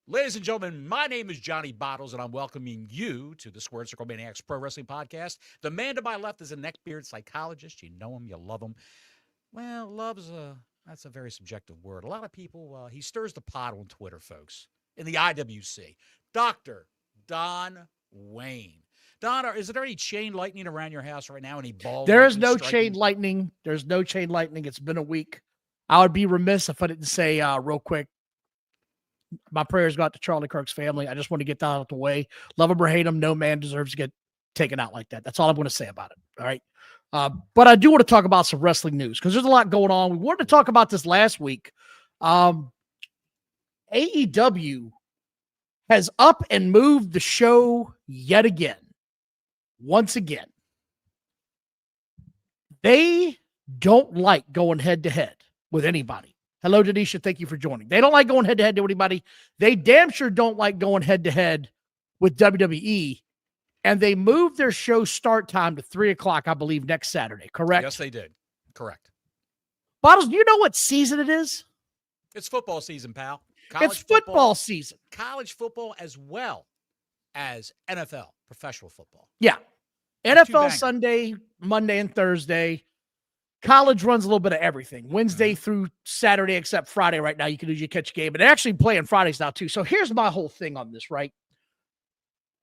Ladies and gentlemen, my name is Johnny Bottles, and I'm welcoming you to the Squared Circle Maniacs Pro Wrestling Podcast. The man to my left is a neckbeard psychologist. You know him, you love him. Well, that's a very subjective word. A lot of people, he stirs the pot on Twitter, folks, in the IWC. Dr. Don Wayne. Don, is there any chain lightning around your house right now? Any ball? There is no chain lightning. There's no chain lightning. It's been a week. I would be remiss if I didn't say real quick, my prayers go out to Charlie Kirk's family. I just want to get that out of the way. Love him or hate him, no man deserves to get taken out like that. That's all I'm going to say about it. All right. But I do want to talk about some wrestling news because there's a lot going on. We wanted to talk about this last week. AEW has up and moved the show yet again. Once again. They don't like going head to head with anybody. Hello, Denisha. Thank you for joining. They don't like going head to head to anybody. They damn sure don't like going head to head with WWE. And they moved their show start time to 3:00, I believe, next Saturday. Correct? Yes, they did. Correct. Bottles, do you know what season it is? It's football season, pal. It's football season. College football as well as NFL, professional football. Yeah. NFL Sunday, Monday, and Thursday. College runs a little bit of everything. Wednesday through Saturday, except Friday right now. You can usually catch a game. And they're actually playing Fridays now, too. So here's my whole thing on this, right?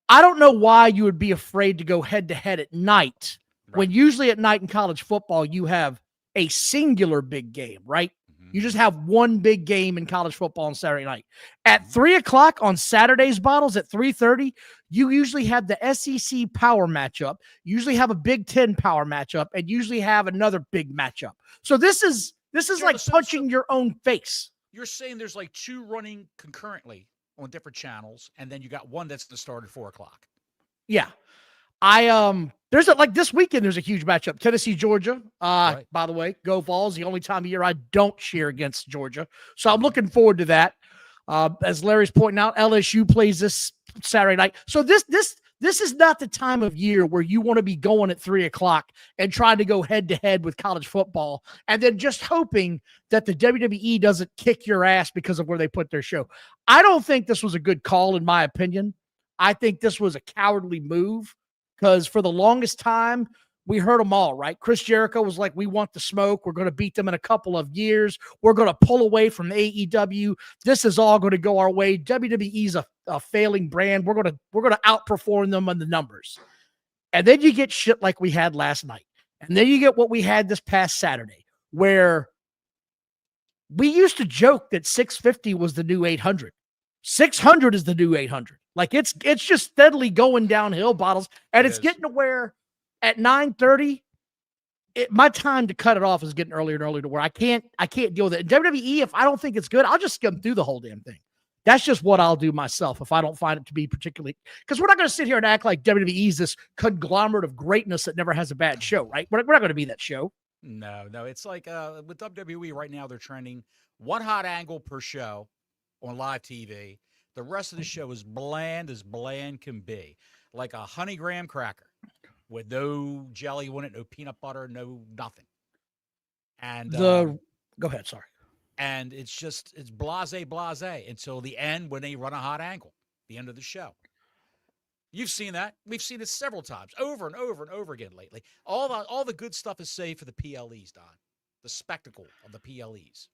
I don't know why you would be afraid to go head-to-head at night when usually at night in college football you have a singular big game, right? You just have one big game in college football on Saturday night. At 3:00 on Saturdays, Bottles, at 3:30, you usually have the SEC power matchup, you usually have a Big Ten power matchup, and usually have another big matchup. So this is like punching your own face. You're saying there's like two running concurrently on different channels, and then you got one that's to start at 4:00. Yeah. There's like this weekend, there's a huge matchup. Tennessee, Georgia. By the way, go Vols. The only time of year I don't cheer against Georgia. So I'm looking forward to that. As Larry's pointing out, LSU plays this Saturday night. So this is not the time of year where you want to be going at 3:00 and trying to go head to head with college football and then just hoping that the WWE doesn't kick your ass because of where they put their show. I don't think this was a good call, in my opinion. I think this was a cowardly move. Because for the longest time, we heard them all, right? Chris Jericho was like, we want the smoke. We're going to beat them in a couple of years. We're going to pull away from AEW. This is all going to go our way. WWE's a failing brand. We're going to outperform them on the numbers. And then you get shit like we had last night. And then you get what we had this past Saturday, where we used to joke that 650 was the new 800. 600 is the new 800. Like it's just steadily going downhill, Bottles. And it's getting to where at 9:30, my time to cut it off is getting earlier and earlier to where I can't deal with it. WWE, if I don't think it's good, I'll just skim through the whole damn thing. That's just what I'll do myself if I don't find it to be particularly, because we're not going to sit here and act like WWE is this conglomerate of greatness that never has a bad show, right? We're not going to be that show. No. It's like with WWE right now, they're trending one hot angle per show on live TV. The rest of the show is bland as bland can be, like a honey graham cracker with no jelly on it, no peanut butter, no nothing. And go ahead, sorry. And it's blase until the end when they run a hot angle, the end of the show. You've seen that. We've seen it several times, over and over and over again lately. All the good stuff is saved for the PLEs, Don. The spectacle of the PLEs.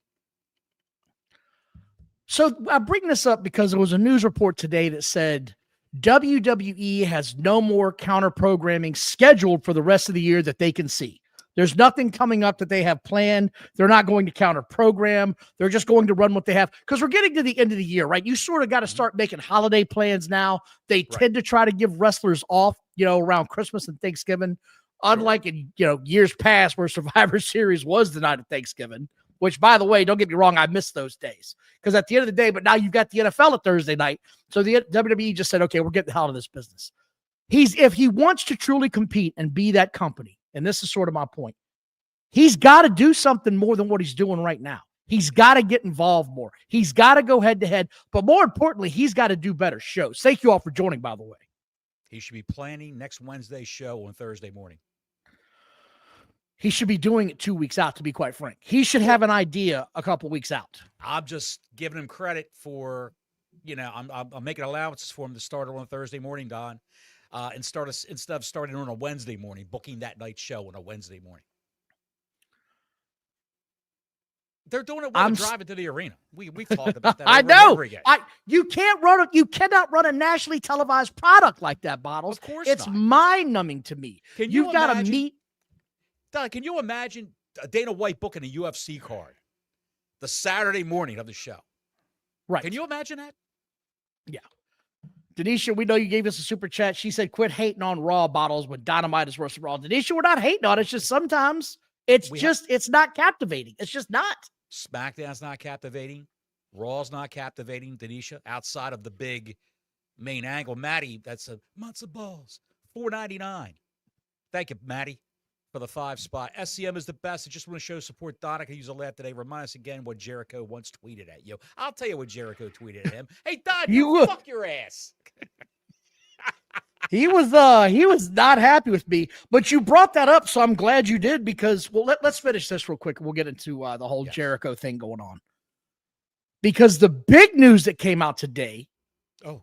So I bring this up because there was a news report today that said WWE has no more counter programming scheduled for the rest of the year that they can see. There's nothing coming up that they have planned. They're not going to counter program. They're just going to run what they have because we're getting to the end of the year, right? You sort of got to start making holiday plans now. They tend to try to give wrestlers off, around Christmas and Thanksgiving, unlike in, years past where Survivor Series was the night of Thanksgiving. Which, by the way, don't get me wrong, I miss those days. Because at the end of the day, but now you've got the NFL at Thursday night. So the WWE just said, okay, we're getting the hell out of this business. If he wants to truly compete and be that company, and this is sort of my point, he's got to do something more than what he's doing right now. He's got to get involved more. He's got to go head-to-head. But more importantly, he's got to do better shows. Thank you all for joining, by the way. He should be planning next Wednesday's show on Thursday morning. He should be doing it 2 weeks out, to be quite frank. He should have an idea a couple weeks out. I'm just giving him credit for, I'm making allowances for him to start on a Thursday morning, Don, instead of starting on a Wednesday morning, booking that night show on a Wednesday morning. They're doing it while driving to the arena. We've talked about that. I know. Again. You cannot run a nationally televised product like that, Bottles. Of course it's not. Mind-numbing to me. You've got to meet. Don, can you imagine Dana White booking a UFC card the Saturday morning of the show? Right. Can you imagine that? Yeah. Denisha, we know you gave us a super chat. She said, quit hating on Raw, Bottles, when Dynamite is versus Raw. Denisha, we're not hating on it. It's just sometimes it's not captivating. It's just not. SmackDown's not captivating. Raw's not captivating, Denisha, outside of the big main angle. Maddie, that's a matzo balls, $4.99. Thank you, Maddie, for the 5 spot. SCM is the best. I just want to show support. Don, I could use a laugh today. Remind us again what Jericho once tweeted at you. I'll tell you what Jericho tweeted at him. Hey, Don, fuck your ass. He was not happy with me, but you brought that up, so I'm glad you did because, well, let's finish this real quick. We'll get into the whole Jericho thing going on. Because the big news that came out today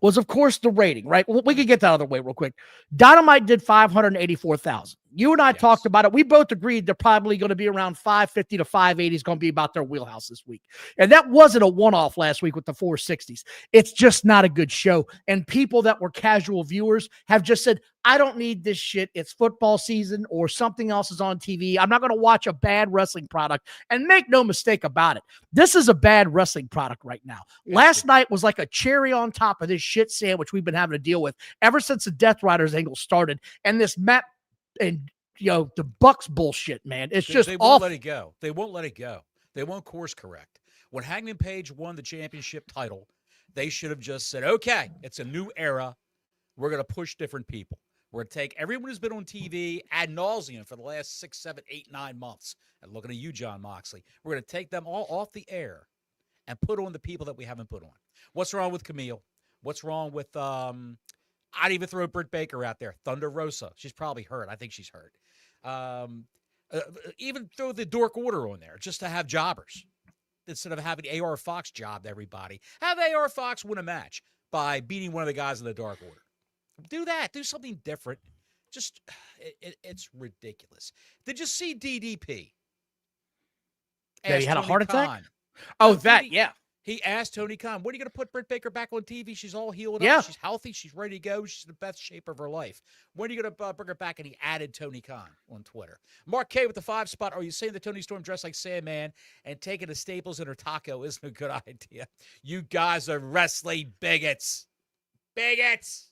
was, of course, the rating, right? We could get that out of the way real quick. Dynamite did 584,000. You and I talked about it. We both agreed they're probably going to be around 550 to 580 is going to be about their wheelhouse this week. And that wasn't a one-off last week with the 460s. It's just not a good show. And people that were casual viewers have just said, I don't need this shit. It's football season or something else is on TV. I'm not going to watch a bad wrestling product. And make no mistake about it. This is a bad wrestling product right now. Last night was like a cherry on top of this shit sandwich we've been having to deal with ever since the Death Riders angle started. And this Matt and the Bucks bullshit, man. It's just they won't let it go. They won't let it go. They won't course correct. When Hangman Page won the championship title, they should have just said, okay, it's a new era. We're going to push different people. We're going to take everyone who's been on TV ad nauseum for the last 6, 7, 8, 9 months. And looking at you, John Moxley, we're going to take them all off the air and put on the people that we haven't put on. What's wrong with Camille? What's wrong with I'd even throw Britt Baker out there. Thunder Rosa. She's probably hurt. I think she's hurt. Even throw the Dork Order on there just to have jobbers instead of having AR Fox job everybody. Have AR Fox win a match by beating one of the guys in the Dark Order. Do that. Do something different. Just, it's ridiculous. Did you see DDP? Yeah, he had a heart attack? Yeah. He asked Tony Khan, when are you going to put Britt Baker back on TV? She's all healed up. Yeah. She's healthy. She's ready to go. She's in the best shape of her life. When are you going to bring her back? And he added Tony Khan on Twitter. Mark K with the 5 spot. Are you saying that Tony Storm dressed like Sandman and taking the staples in her taco isn't a good idea? You guys are wrestling bigots. Bigots.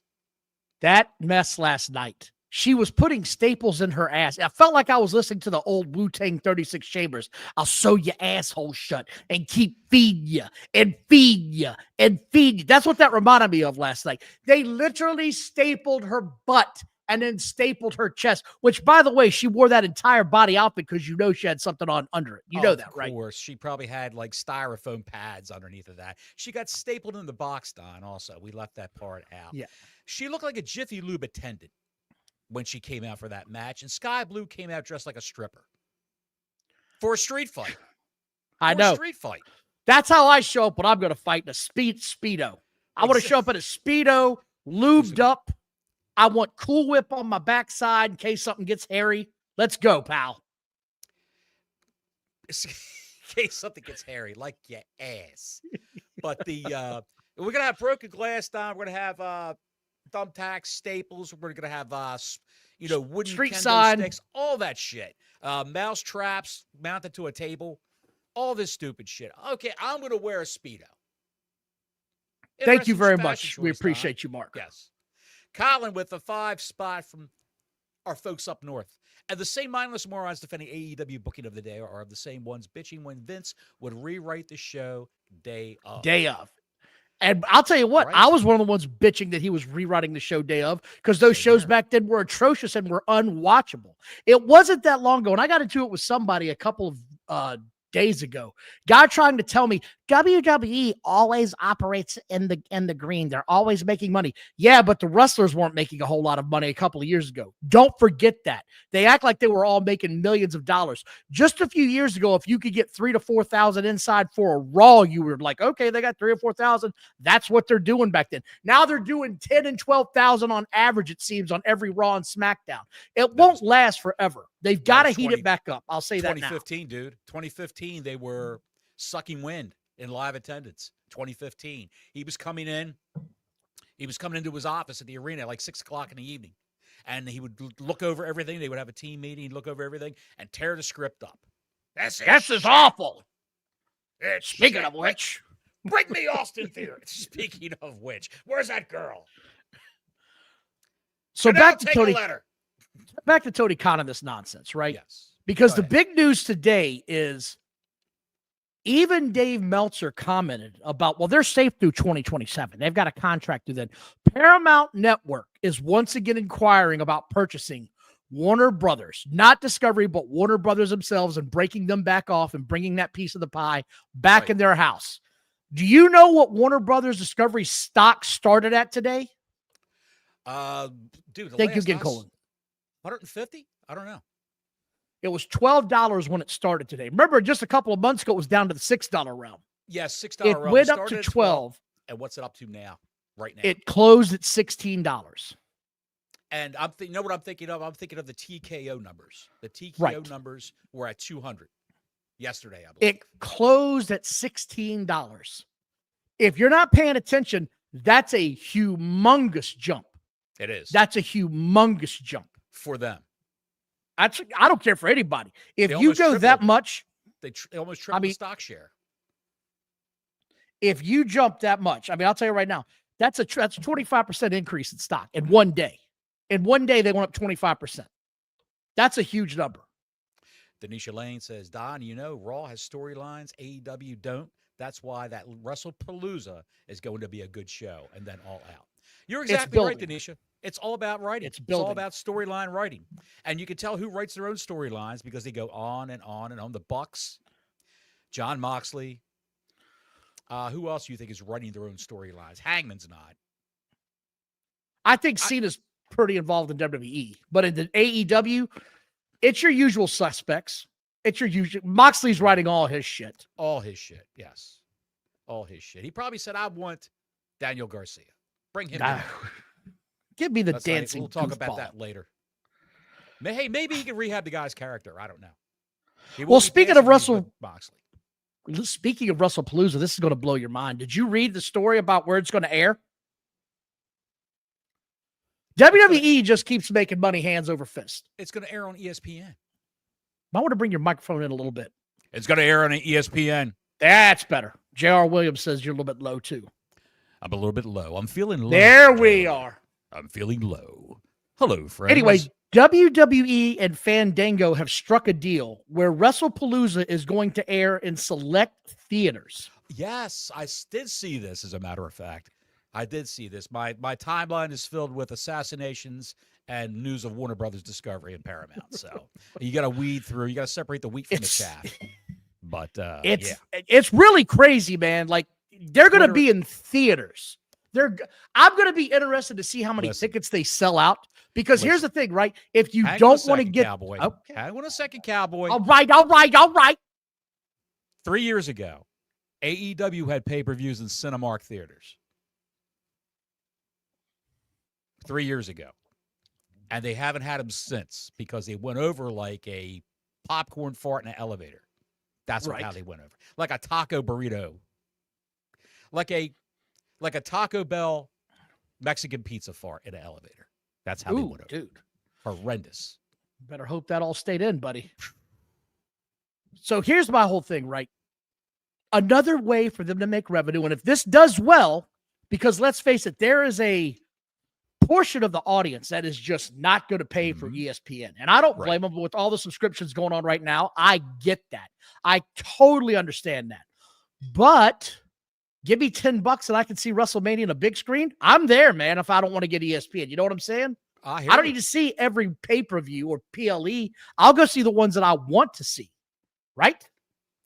That mess last night. She was putting staples in her ass. I felt like I was listening to the old Wu-Tang 36 Chambers. I'll sew your asshole shut and keep feeding you and feed you and feed you. That's what that reminded me of last night. They literally stapled her butt and then stapled her chest, which, by the way, she wore that entire body outfit because you know she had something on under it. You know that, right? Of course. She probably had like styrofoam pads underneath of that. She got stapled in the box, Don, also. We left that part out. Yeah. She looked like a Jiffy Lube attendant when she came out for that match, and Sky Blue came out dressed like a stripper for a street fight. I know. Street fight. That's how I show up when I'm going to fight in a Speedo. I want to show up in a Speedo, lubed up. I want Cool Whip on my backside in case something gets hairy. Let's go, pal. In case something gets hairy, like your ass. But we're going to have broken glass down. We're going to have thumbtacks, staples. We're going to have, wooden street kendo sign sticks, all that shit. Mouse traps mounted to a table, all this stupid shit. Okay, I'm going to wear a Speedo. Thank you very much. We appreciate you, Mark. Yes. Colin with the 5 spot from our folks up north. And the same mindless morons defending AEW booking of the day are the same ones bitching when Vince would rewrite the show day of. And I'll tell you what, right. I was one of the ones bitching that he was rewriting the show day of because those shows back then were atrocious and were unwatchable. It wasn't that long ago, and I got into it with somebody a couple of days ago. Guy trying to tell me, WWE always operates in the green. They're always making money. Yeah, but the wrestlers weren't making a whole lot of money a couple of years ago. Don't forget that. They act like they were all making millions of dollars. Just a few years ago, if you could get 3,000 to 4,000 inside for a Raw, you were like, okay, they got 3,000 or 4,000. That's what they're doing back then. Now they're doing 10,000 and 12,000 on average, it seems, on every Raw and SmackDown. It won't last forever. They've got to heat it back up. I'll say that now. 2015, dude. 2015, they were sucking wind in live attendance. 2015, he was coming into his office at the arena at like 6 o'clock in the evening, and he would look over everything. They would have a team meeting, he'd look over everything and tear the script up. This is awful. Speaking of which, bring me Austin Theory. Speaking of which, where's that girl? So back to Tony Khan and this nonsense, right? Yes. Because the big news today is even Dave Meltzer commented about, well, they're safe through 2027. They've got a contract through then. Paramount Network is once again inquiring about purchasing Warner Brothers, not Discovery, but Warner Brothers themselves, and breaking them back off and bringing that piece of the pie back in their house. Do you know what Warner Brothers Discovery stock started at today? Dude, thank you again, Colin. 150? I don't know. It was $12 when it started today. Remember, just a couple of months ago, it was down to the $6 realm. Yes, $6 realm. It went up to 12. And what's it up to now? Right now, it closed at $16. And you know what I'm thinking of? I'm thinking of the TKO numbers. The TKO numbers were at 200 yesterday, I believe. It closed at $16. If you're not paying attention, that's a humongous jump. It is. That's a humongous jump for them. I don't care for anybody. If you go that much, they almost tripled the stock share. If you jump that much, I mean, I'll tell you right now, that's a 25% increase in stock in one day. In one day, they went up 25%. That's a huge number. Denisha Lane says, Don, you know, Raw has storylines, AEW don't. That's why that WrestlePalooza is going to be a good show, and then All Out. You're exactly right, Denisha. It's all about writing. It's all about storyline writing. And you can tell who writes their own storylines because they go on and on and on. The Bucks, John Moxley. Who else do you think is writing their own storylines? Hangman's not. I think Cena's pretty involved in WWE. But in the AEW, it's your usual suspects. It's your usual. Moxley's writing all his shit. All his shit, yes. All his shit. He probably said, I want Daniel Garcia. Bring him in. Give me the dancing. We'll talk about that later. Hey, maybe he can rehab the guy's character. I don't know. Well, speaking of WrestlePalooza, this is going to blow your mind. Did you read the story about where it's going to air? WWE just keeps making money hands over fist. It's going to air on ESPN. I want to bring your microphone in a little bit. It's going to air on ESPN. That's better. J.R. Williams says you're a little bit low, too. I'm a little bit low. I'm feeling low. There we are. I'm feeling low. Hello, friends. Anyway, WWE and Fandango have struck a deal where WrestlePalooza is going to air in select theaters. Yes, I did see this, as a matter of fact. I did see this. My timeline is filled with assassinations and news of Warner Brothers Discovery and Paramount. So you got to weed through. You got to separate the wheat from the chaff. But it's really crazy, man. Like, they're going to be in theaters. I'm going to be interested to see how many tickets they sell out. Because here's the thing, right? If you don't want to get Cowboy. Okay. Hang on a second, Cowboy. All right. 3 years ago, AEW had pay-per-views in Cinemark theaters. 3 years ago. And they haven't had them since because they went over like a popcorn fart in an elevator. That's how they went over. Like a taco burrito. Like a Taco Bell Mexican pizza fart in an elevator. That's how they went over. Dude. Horrendous. Better hope that all stayed in, buddy. So here's my whole thing, right? Another way for them to make revenue, and if this does well, because let's face it, there is a portion of the audience that is just not going to pay for ESPN. And I don't blame them. With all the subscriptions going on right now, I get that. I totally understand that. But give me $10 and I can see WrestleMania on a big screen. I'm there, man, if I don't want to get ESPN. You know what I'm saying? I don't need to see every pay-per-view or PLE. I'll go see the ones that I want to see. Right?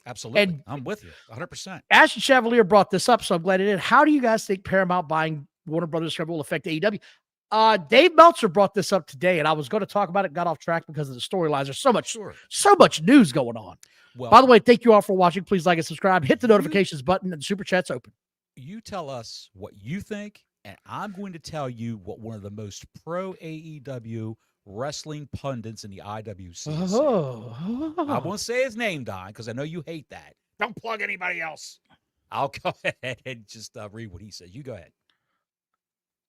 Absolutely. And I'm with you 100%. Ashton Chevalier brought this up, so I'm glad it did. How do you guys think Paramount buying Warner Brothers Discovery will affect AEW? Dave Meltzer brought this up today, and I was going to talk about it, got off track because of the storylines. There's so much news going on. Well, by the way, thank you all for watching. Please like and subscribe. Hit the notifications button, and the super chat's open. You tell us what you think, and I'm going to tell you what one of the most pro AEW wrestling pundits in the IWC said. I won't say his name, Don, because I know you hate that. Don't plug anybody else. I'll go ahead and just read what he says. You go ahead.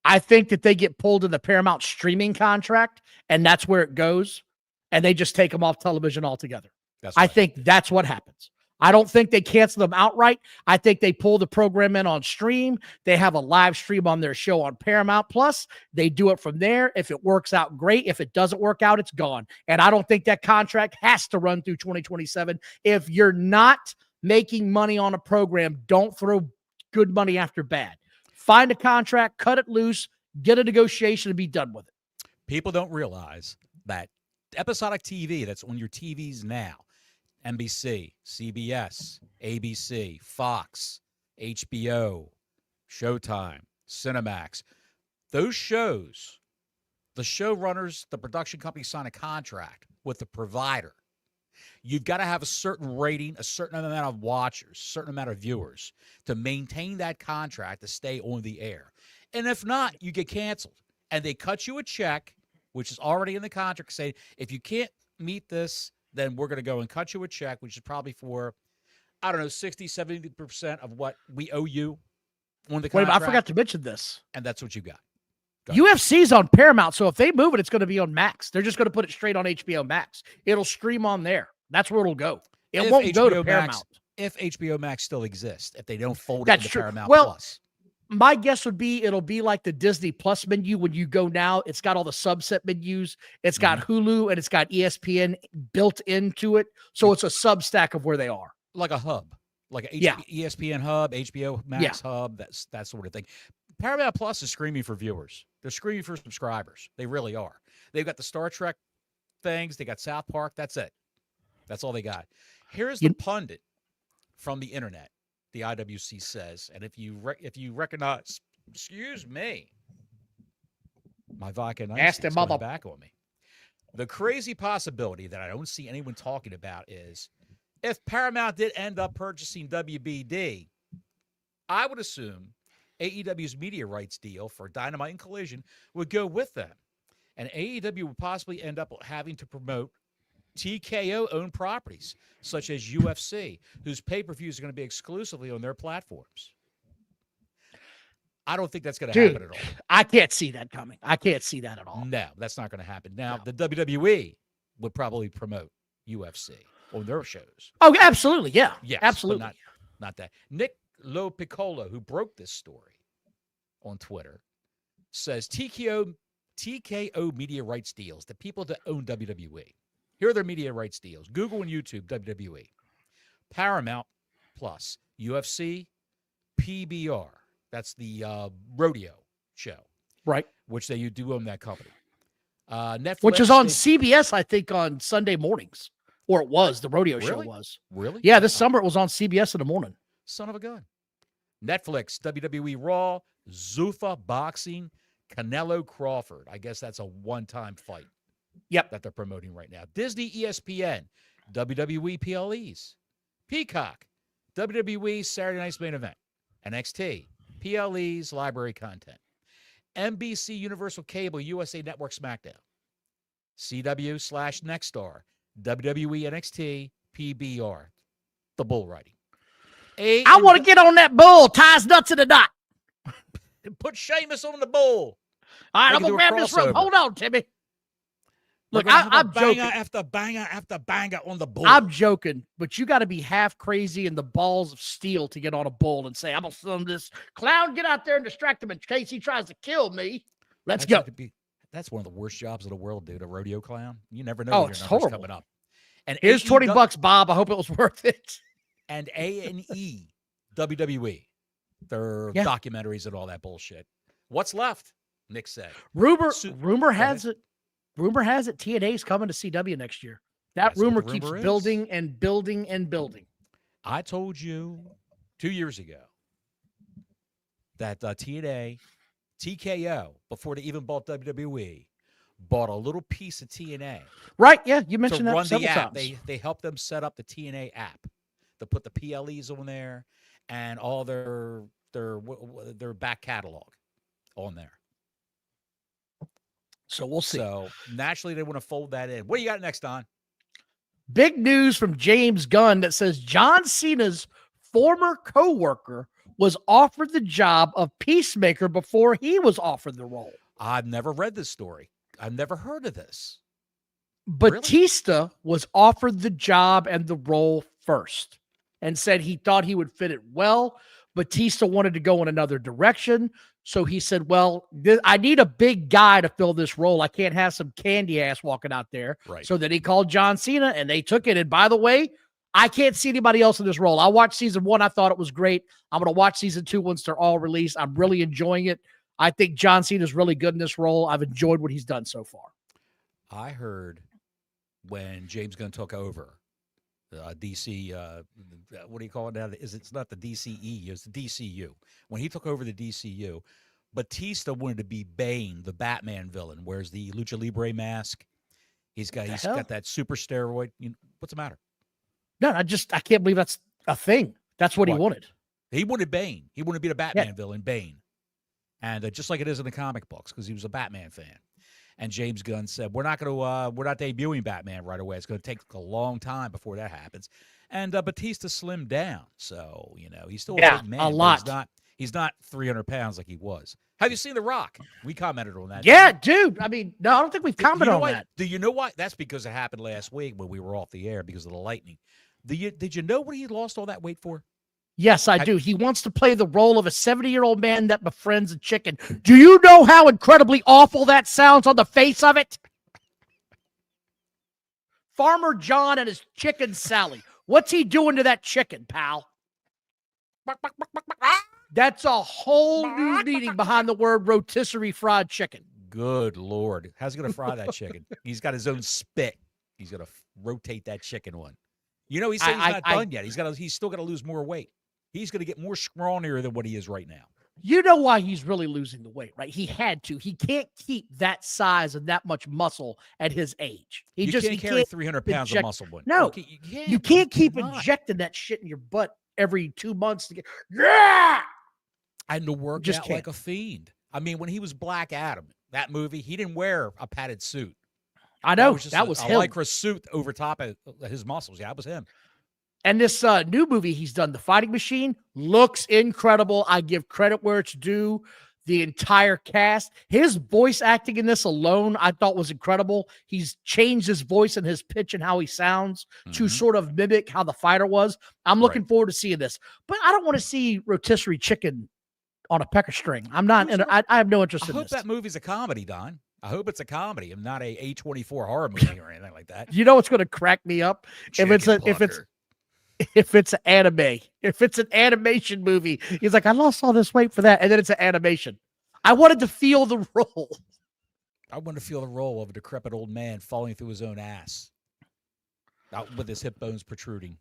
I think that they get pulled in the Paramount streaming contract, and that's where it goes, and they just take them off television altogether. I think that's what happens. I don't think they cancel them outright. I think they pull the program in on stream. They have a live stream on their show on Paramount Plus. They do it from there. If it works out, great. If it doesn't work out, it's gone. And I don't think that contract has to run through 2027. If you're not making money on a program, don't throw good money after bad. Find a contract, cut it loose, get a negotiation, and be done with it. People don't realize that episodic TV that's on your TVs now, NBC, CBS, ABC, Fox, HBO, Showtime, Cinemax, those shows, the showrunners, the production company sign a contract with the provider. You've got to have a certain rating, a certain amount of watchers, a certain amount of viewers to maintain that contract to stay on the air. And if not, you get canceled. And they cut you a check, which is already in the contract, saying, if you can't meet this, then we're going to go and cut you a check, which is probably for, 60, 70% of what we owe you on the contract. Wait, I forgot to mention this. And that's what you got. UFC's on Paramount, so if they move it, it's going to be on Max. They're just going to put it straight on HBO Max. It'll stream on there. That's where it'll go. It won't go to Paramount. If HBO Max still exists, if they don't fold it into Paramount Plus. My guess would be it'll be like the Disney Plus menu when you go now. It's got all the subset menus. It's got Hulu and it's got ESPN built into it. So it's a substack of where they are. Like a hub. Like an ESPN hub, HBO Max hub, that sort of thing. Paramount Plus is screaming for viewers. They're screaming for subscribers. They really are. They've got the Star Trek things. They got South Park. That's it. That's all they got. Here's the pundit from the internet. The IWC says, and if you recognize, excuse me, my vodka and ice is coming back on me. The crazy possibility that I don't see anyone talking about is if Paramount did end up purchasing WBD, I would assume AEW's media rights deal for Dynamite and Collision would go with them. And AEW would possibly end up having to promote TKO-owned properties, such as UFC, whose pay-per-views are going to be exclusively on their platforms. I don't think that's going to happen at all. I can't see that coming. I can't see that at all. No, that's not going to happen. Now, the WWE would probably promote UFC on their shows. Oh, absolutely. Yeah. Yes, absolutely. Not that. Nick Lopiccolo, who broke this story on Twitter, says TKO media rights deals, the people that own WWE. Here are their media rights deals. Google and YouTube, WWE. Paramount Plus, UFC, PBR. That's the rodeo show. Right. Which they do own that company. Netflix. Which is on CBS, I think, on Sunday mornings. Or it was. The rodeo show was. Really? Yeah, this summer it was on CBS in the morning. Son of a gun. Netflix, WWE RAW, Zuffa Boxing, Canelo Crawford. I guess that's a one-time fight. Yep. That they're promoting right now. Disney ESPN, WWE PLEs, Peacock, WWE Saturday Night's Main Event, NXT, PLEs, library content, NBC Universal Cable, USA Network Smackdown, CW/Nextstar, WWE NXT, PBR, the bull riding. I want to get on that bull, ties nuts in a knot. Put Sheamus on the bull. All right, I'm going to grab this rope. Hold on, Timmy. Look, I'm joking. After banger on the bull. I'm joking, but you got to be half crazy and the balls of steel to get on a bull and say, I'm going to send this clown, get out there and distract him in case he tries to kill me. Let's go. That's one of the worst jobs in the world, dude, a rodeo clown. You never know when your number's coming up. And here's $20, Bob. I hope it was worth it. And A&E, WWE, their documentaries and all that bullshit. What's left? Nick said. Rumor has it TNA's coming to CW next year. That rumor keeps building and building and building. I told you 2 years ago that TNA, TKO, before they even bought WWE, bought a little piece of TNA. Right, yeah, you To mentioned that run several the app. times. They helped them set up the TNA app to put the PLEs on there and all their back catalog on there. So we'll see. So naturally, they want to fold that in. What do you got next, Don? Big news from James Gunn that says John Cena's former co-worker was offered the job of Peacemaker before he was offered the role. I've never read this story. I've never heard of this. Batista was offered the job and the role first and said he thought he would fit it well. Batista wanted to go in another direction. So he said, well, I need a big guy to fill this role. I can't have some candy ass walking out there. Right. So then he called John Cena and they took it. And by the way, I can't see anybody else in this role. I watched season 1. I thought it was great. I'm going to watch season 2 once they're all released. I'm really enjoying it. I think John Cena is really good in this role. I've enjoyed what he's done so far. I heard when James Gunn took over DC, what do you call it now? It's not the DCE, it's the DCU. When he took over the DCU, Batista wanted to be Bane, the Batman villain, wears the Lucha Libre mask. He's got that super steroid. What's the matter? No, I can't believe that's a thing. That's what he wanted. He wanted Bane. He wanted to be the Batman villain, Bane. And just like it is in the comic books, because he was a Batman fan. And James Gunn said, we're not debuting Batman right away. It's going to take a long time before that happens. And Batista slimmed down. So, he's still a big man. A lot. He's not 300 pounds like he was. Have you seen The Rock? We commented on that. Yeah, dude. I mean, no, I don't think we've commented on that. Do you know why? That's because it happened last week when we were off the air because of the lightning. Did you know what he lost all that weight for? Yes, I do. He wants to play the role of a 70-year-old man that befriends a chicken. Do you know how incredibly awful that sounds on the face of it? Farmer John and his chicken Sally. What's he doing to that chicken, pal? That's a whole new meaning behind the word rotisserie fried chicken. Good Lord. How's he going to fry that chicken? He's got his own spit. He's going to rotate that chicken one. He said he's not done yet. He's still got to lose more weight. He's going to get more scrawnier than what he is right now. You know why he's really losing the weight, right? He had to. He can't keep that size and that much muscle at his age. You can't carry 300 pounds of muscle. No, you can't keep injecting that shit in your butt every 2 months to get. Yeah, and to work out like a fiend. I mean, when he was Black Adam, that movie, he didn't wear a padded suit. I know that was him. A lycra suit over top of his muscles. Yeah, that was him. And this new movie he's done, The Fighting Machine, looks incredible. I give credit where it's due. The entire cast, his voice acting in this alone, I thought was incredible. He's changed his voice and his pitch and how he sounds to sort of mimic how the fighter was. I'm looking forward to seeing this, but I don't want to see rotisserie chicken on a pecker string. I'm not. I have no interest in this. I hope that movie's a comedy, Don. I hope it's a comedy and not a A24 horror movie or anything like that. You know what's going to crack me up? If it's an anime, if it's an animation movie, he's like, I lost all this weight for that. And then it's an animation. I wanted to feel the role. I want to feel the role of a decrepit old man falling through his own ass out with his hip bones protruding.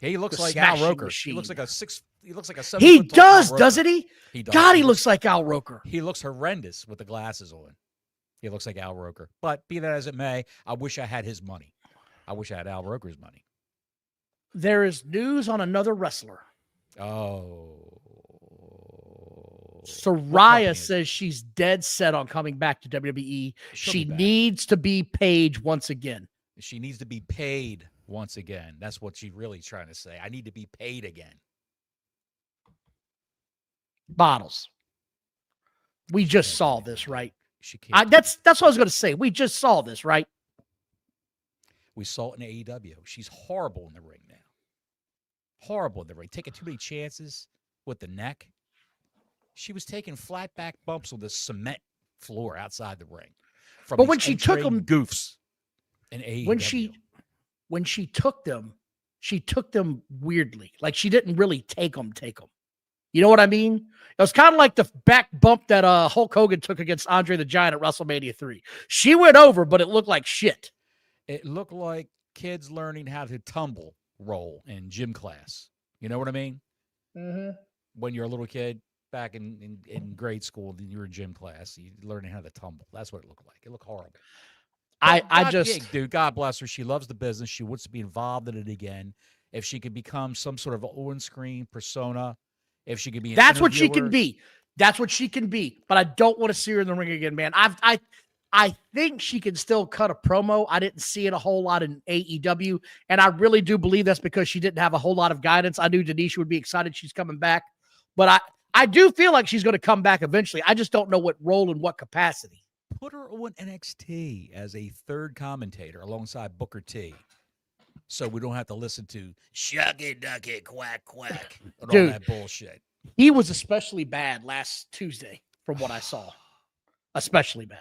He looks like Al Roker. Machine. He looks like a 7 He does, doesn't he? He does. God, he looks like Al Roker. He looks horrendous with the glasses on. He looks like Al Roker. But be that as it may, I wish I had his money. I wish I had Al Roker's money. There is news on another wrestler. Oh. Soraya says she's dead set on coming back to WWE. She needs to be Paige once again. She needs to be paid once again. That's what she's really trying to say. I need to be paid again. Bottles. We just saw this, right? She can't. That's what I was going to say. We just saw this, right? We saw it in AEW. She's horrible in the ring now. Horrible in the ring. Taking too many chances with the neck. She was taking flat back bumps on the cement floor outside the ring. But when she took them, goofs in AEW. When she took them weirdly. Like she didn't really take them. You know what I mean? It was kind of like the back bump that Hulk Hogan took against Andre the Giant at WrestleMania 3. She went over, but it looked like shit. It looked like kids learning how to tumble role in gym class. You know what I mean? Mm-hmm. When you're a little kid back in grade school, you were in gym class, you learning how to tumble. That's what it looked like. It looked horrible. Dude, God bless her. She loves the business. She wants to be involved in it again. If she could become some sort of on-screen persona, if she could be That's what she can be. That's what she can be. But I don't want to see her in the ring again, man. I think she can still cut a promo. I didn't see it a whole lot in AEW, and I really do believe that's because she didn't have a whole lot of guidance. I knew Denisha would be excited she's coming back, but I do feel like she's going to come back eventually. I just don't know what role and what capacity. Put her on NXT as a third commentator alongside Booker T, so we don't have to listen to shucky ducky quack quack and all that bullshit. He was especially bad last Tuesday, from what I saw. Especially bad.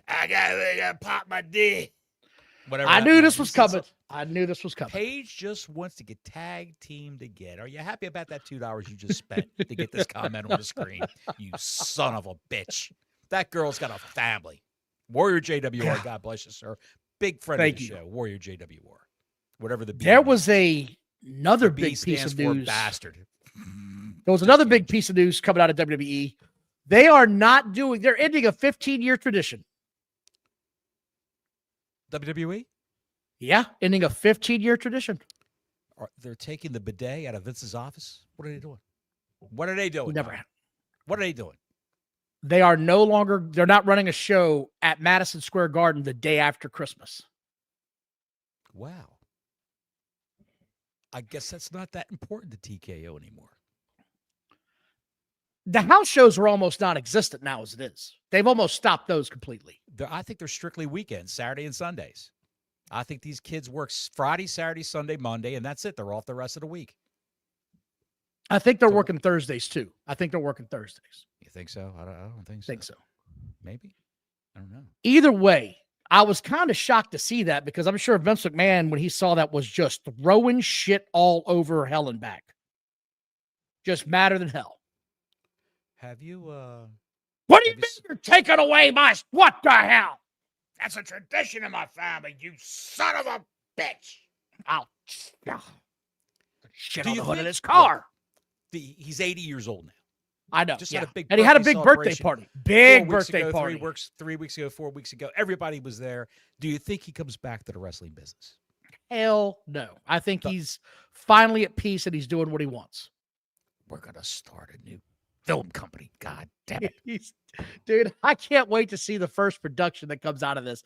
I gotta pop my dick. Whatever. I knew this was coming. I knew this was coming. Paige just wants to get tag teamed again. Are you happy about that $2 you just spent to get this comment on the screen? You son of a bitch. That girl's got a family. Warrior JWR, God bless you, sir. Big friend of the show, Warrior JWR. Whatever the B there was another big piece of news. Bastard. There was another big piece of news coming out of WWE. They're ending a 15-year tradition. WWE? Yeah, ending a 15-year tradition. They're taking the bidet out of Vince's office? What are they doing? What are they doing? What are they doing? They are they're not running a show at Madison Square Garden the day after Christmas. Wow. I guess that's not that important to TKO anymore. The house shows are almost non-existent now as it is. They've almost stopped those completely. I think they're strictly weekends, Saturday and Sundays. I think these kids work Friday, Saturday, Sunday, Monday, and that's it. They're off the rest of the week. I think they're working Thursdays, too. I think they're working Thursdays. You think so? I don't think so. Think so. Maybe. I don't know. Either way, I was kind of shocked to see that because I'm sure Vince McMahon, when he saw that, was just throwing shit all over hell and back. Just madder than hell. Have you, what do you mean you're taking away what the hell? That's a tradition in my family, you son of a bitch. Shit on the hood of this car. He's 80 years old now. I know. Just had a big and he had a big birthday party. Big birthday party. 3 weeks ago, 4 weeks ago. Everybody was there. Do you think he comes back to the wrestling business? Hell no. I think he's finally at peace and he's doing what he wants. We're going to start a new film company. God damn it. Dude, I can't wait to see the first production that comes out of this.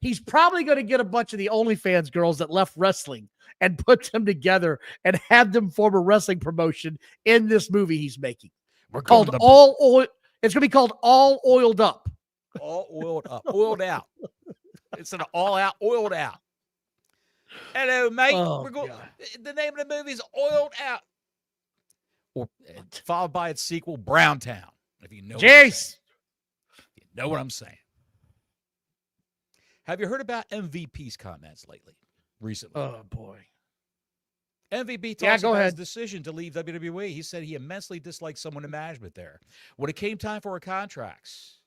He's probably going to get a bunch of the OnlyFans girls that left wrestling and put them together and have them form a wrestling promotion in this movie he's making. It's going to be called All Oiled Up. All oiled up. Oiled out. It's an all out, oiled out. Hello, mate. The name of the movie is Oiled Out. Or followed by its sequel, Browntown. If you know, Jace, you know what I'm saying. Have you heard about MVP's comments recently? Oh boy, MVP talks about his decision to leave WWE. He said he immensely disliked someone in management there. When it came time for our contracts,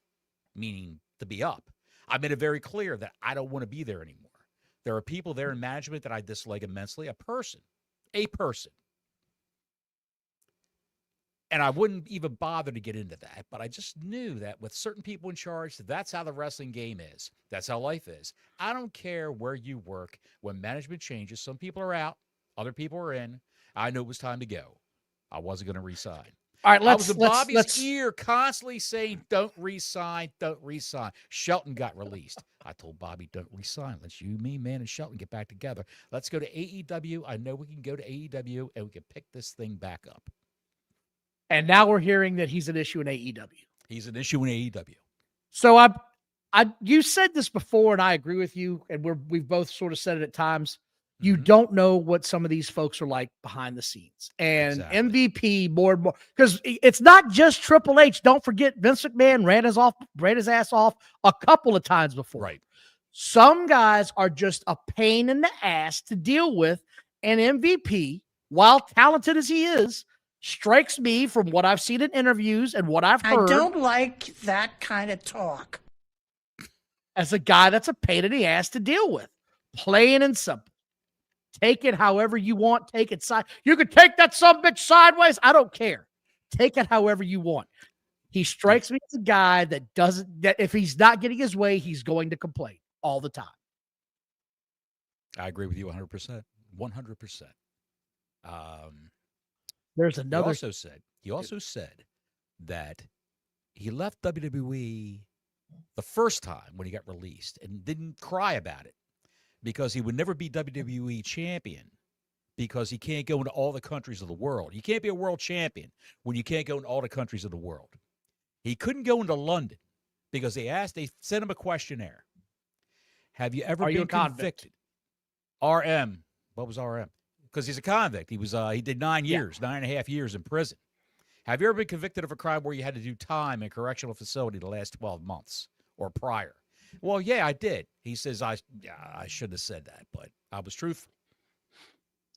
meaning to be up, I made it very clear that I don't want to be there anymore. There are people there in management that I dislike immensely. A person. And I wouldn't even bother to get into that, but I just knew that with certain people in charge, that's how the wrestling game is. That's how life is. I don't care where you work. When management changes, some people are out, other people are in. I knew it was time to go. I wasn't going to resign. All right, I was in Bobby's ear constantly saying, don't resign, don't resign. Shelton got released. I told Bobby, don't resign. Let's me, man, and Shelton get back together. Let's go to AEW. I know we can go to AEW, and we can pick this thing back up. And now we're hearing that he's an issue in AEW. He's an issue in AEW. So you said this before, and I agree with you. And we've both sort of said it at times. You don't know what some of these folks are like behind the scenes. And MVP more and more, because it's not just Triple H. Don't forget, Vince McMahon ran his ass off a couple of times before. Right. Some guys are just a pain in the ass to deal with. And MVP, while talented as he is, strikes me from what I've seen in interviews and what I've heard. I don't like that kind of talk. As a guy that's a pain in the ass to deal with. Plain and simple. Take it however you want. Take it side. You can take that sumbitch sideways. I don't care. Take it however you want. He strikes me as a guy that if he's not getting his way, he's going to complain all the time. I agree with you 100%. 100%. There's another. He also said that he left WWE the first time when he got released and didn't cry about it because he would never be WWE champion because he can't go into all the countries of the world. You can't be a world champion when you can't go into all the countries of the world. He couldn't go into London because they sent him a questionnaire. Have you ever been convicted? RM. What was RM? Because he's a convict. He did 9.5 years in prison. Have you ever been convicted of a crime where you had to do time in a correctional facility the last 12 months or prior? Well, yeah, I did. He says, I shouldn't have said that, but I was truthful.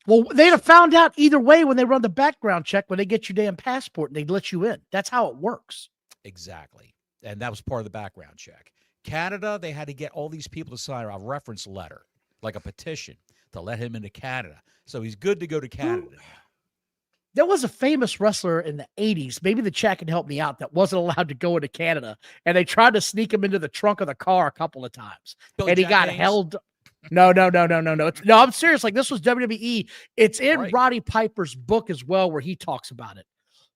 Well, they'd have found out either way when they run the background check, when they get your damn passport and they'd let you in. That's how it works. Exactly. And that was part of the background check. Canada, they had to get all these people to sign a reference letter, like a petition, to let him into Canada. So he's good to go to Canada. There was a famous wrestler in the 80s, maybe the chat can help me out, that wasn't allowed to go into Canada. And they tried to sneak him into the trunk of the car a couple of times. Billy and he Jack got Haynes? held. No. No, I'm serious. Like, this was WWE. It's in Roddy Piper's book as well, where he talks about it,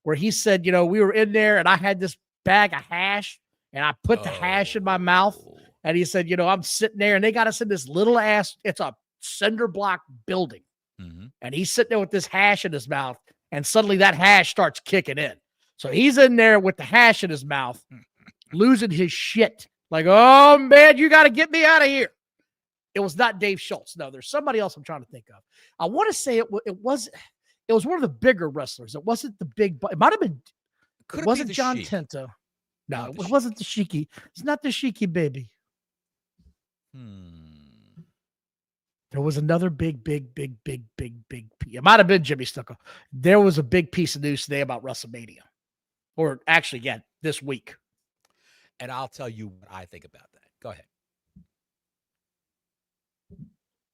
where he said, we were in there and I had this bag of hash and I put the hash in my mouth. And he said, I'm sitting there and they got us in this little ass, it's a cinder block building. Mm-hmm. And he's sitting there with this hash in his mouth. And suddenly that hash starts kicking in. So he's in there with the hash in his mouth, losing his shit. Like, oh, man, you got to get me out of here. It was not Dave Schultz. No, there's somebody else I'm trying to think of. I want to say it was one of the bigger wrestlers. It wasn't the big, it might have been, it wasn't John Tenta. No, it wasn't the Shiki. It's not the Shiki, baby. There was another big. It might have been Jimmy Snuka. There was a big piece of news today about WrestleMania. Or actually, this week. And I'll tell you what I think about that. Go ahead.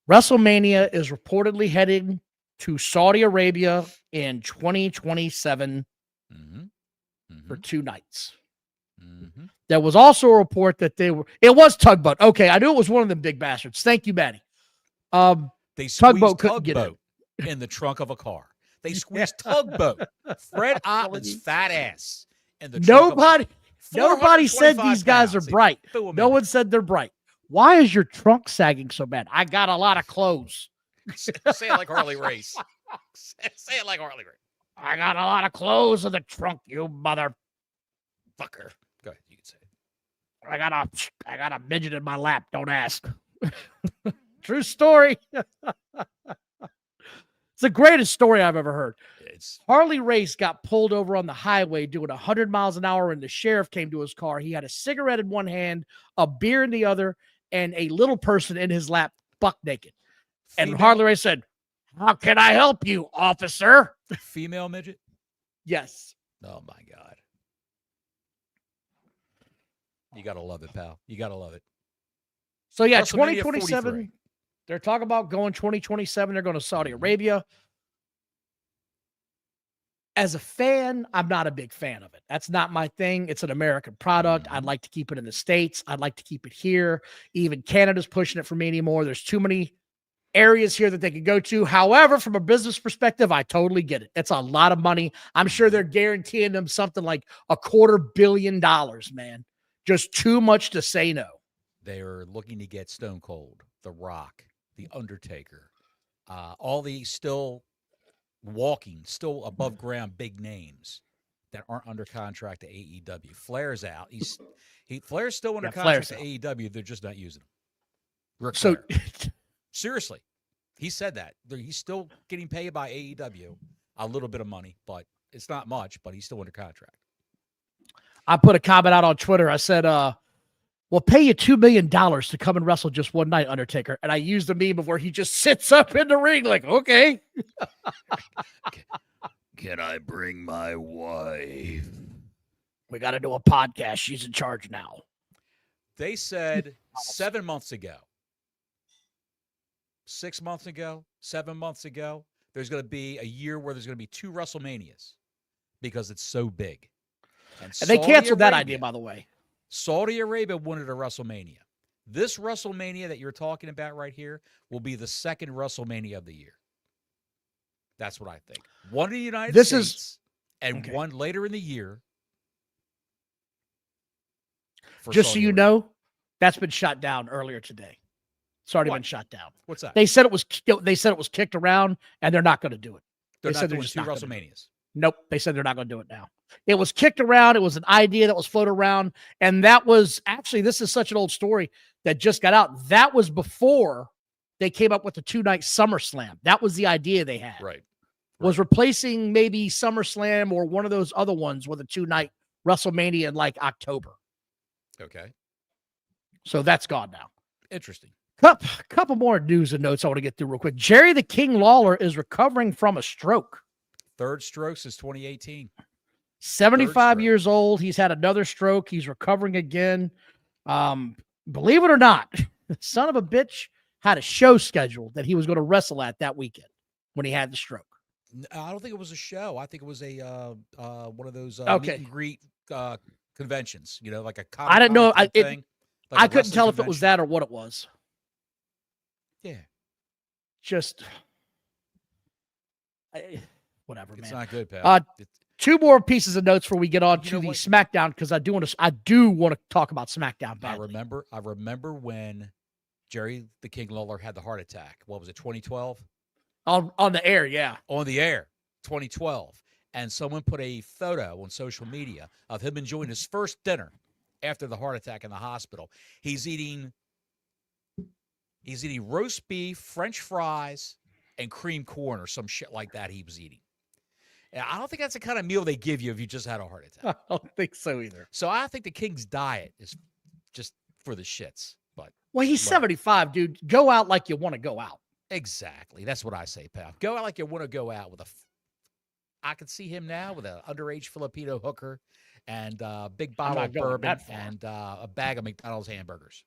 WrestleMania is reportedly heading to Saudi Arabia in 2027 for 2 nights. Mm-hmm. There was also a report that it was Tugboat. Okay, I knew it was one of them big bastards. Thank you, Maddie. They squeezed Tugboat in the trunk of a car. They squeezed Tugboat, Fred Ottman's fat ass, in the trunk Nobody said these guys are bright. No one said they're bright. Why is your trunk sagging so bad? I got a lot of clothes. Say it like Harley Race. Say it like Harley Race. I got a lot of clothes in the trunk, you motherfucker. Go ahead, you can say it. I got a midget in my lap. Don't ask. True story. It's the greatest story I've ever heard. Harley Race got pulled over on the highway doing 100 miles an hour, and the sheriff came to his car. He had a cigarette in one hand, a beer in the other, and a little person in his lap, buck naked. And Harley Race said, "How can I help you, officer?" Female midget? Yes. Oh, my God. You got to love it, pal. You got to love it. So, 2027. 43. They're talking about going 2027. They're going to Saudi Arabia. As a fan, I'm not a big fan of it. That's not my thing. It's an American product. I'd like to keep it in the States. I'd like to keep it here. Even Canada's pushing it for me anymore. There's too many areas here that they could go to. However, from a business perspective, I totally get it. It's a lot of money. I'm sure they're guaranteeing them something like $250 million, man. Just too much to say no. They are looking to get Stone Cold, The Rock, The Undertaker, all these still above ground big names that aren't under contract to AEW. Flair's out. Flair's still under contract to AEW. They're just not using him. Seriously, he said that. He's still getting paid by AEW a little bit of money, but it's not much, but he's still under contract. I put a comment out on Twitter. I said, we'll pay you $2 million to come and wrestle just one night, Undertaker. And I used the meme of where he just sits up in the ring like, okay. Can I bring my wife? We got to do a podcast. She's in charge now. They said 7 months ago 6 months ago, 7 months ago, there's going to be a year where there's going to be 2 WrestleManias because it's so big. And they canceled that idea, Arabia- by the way. Saudi Arabia wanted a WrestleMania. This WrestleMania that you're talking about right here will be the second WrestleMania of the year. That's what I think. One in the United States and one later in the year. Just so you know, that's been shot down earlier today. It's already been shot down. What's that? They said it was kicked around, and they're not going to do it. They're not doing 2 WrestleManias. Nope. They said they're not going to do it now. It was kicked around. It was an idea that was floated around. And that was actually, this is such an old story that just got out. That was before they came up with the 2-night SummerSlam. That was the idea they had. Right. Was replacing maybe SummerSlam or one of those other ones with a 2-night WrestleMania in like October. Okay. So that's gone now. Interesting. Couple more news and notes I want to get through real quick. Jerry the King Lawler is recovering from a stroke. 3rd stroke since 2018. 75 years old. He's had another stroke. He's recovering again. Believe it or not, the son of a bitch had a show scheduled that he was going to wrestle at that weekend when he had the stroke. I don't think it was a show. I think it was a one of those meet and greet conventions. You know, like a Comic-Con I didn't know. thing, like I couldn't tell if it was that or what it was. Yeah, just whatever, man. It's not good, pal. 2 more pieces of notes before we get on to the SmackDown, because I do want to talk about SmackDown badly. I remember when Jerry the King Lawler had the heart attack. What was it, 2012? On the air, yeah. On the air, 2012. And someone put a photo on social media of him enjoying his first dinner after the heart attack in the hospital. He's eating roast beef, French fries, and cream corn or some shit like that he was eating. And I don't think that's the kind of meal they give you if you just had a heart attack. I don't think so either. So I think the King's diet is just for the shits. But he's 75, dude. Go out like you want to go out. Exactly. That's what I say, pal. Go out like you want to go out with I could see him now with an underage Filipino hooker and a big bottle of bourbon and a bag of McDonald's hamburgers.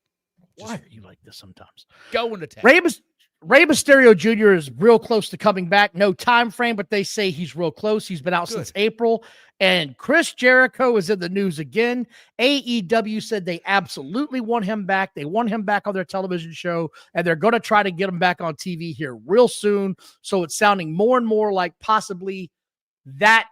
Why are you like this sometimes? Go into town. Rey Mysterio Jr. is real close to coming back. No time frame, but they say he's real close. He's been out since April. And Chris Jericho is in the news again. AEW said they absolutely want him back. They want him back on their television show, and they're going to try to get him back on TV here real soon. So it's sounding more and more like possibly that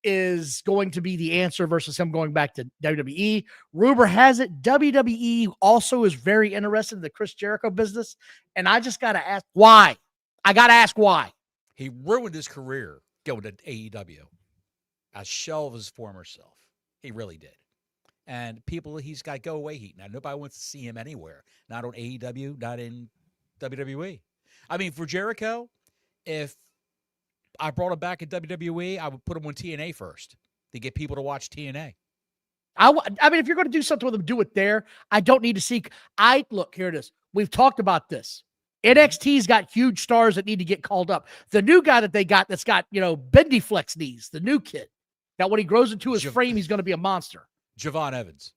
is going to be the answer versus him going back to WWE. Rumor has it WWE also is very interested in the Chris Jericho business. And I just got to ask why. I got to ask why. He ruined his career going to AEW. A shell of his former self. He really did. And he's got go away heat now. Nobody wants to see him anywhere. Not on AEW, not in WWE. I mean, for Jericho, if I brought him back at WWE, I would put him on TNA first to get people to watch TNA. I mean, if you're going to do something with him, do it there. I don't need to see. Look, here it is. We've talked about this. NXT's got huge stars that need to get called up. The new guy that they got that's got, bendy flex knees, the new kid, that when he grows into his frame, he's going to be a monster. Javon Evans.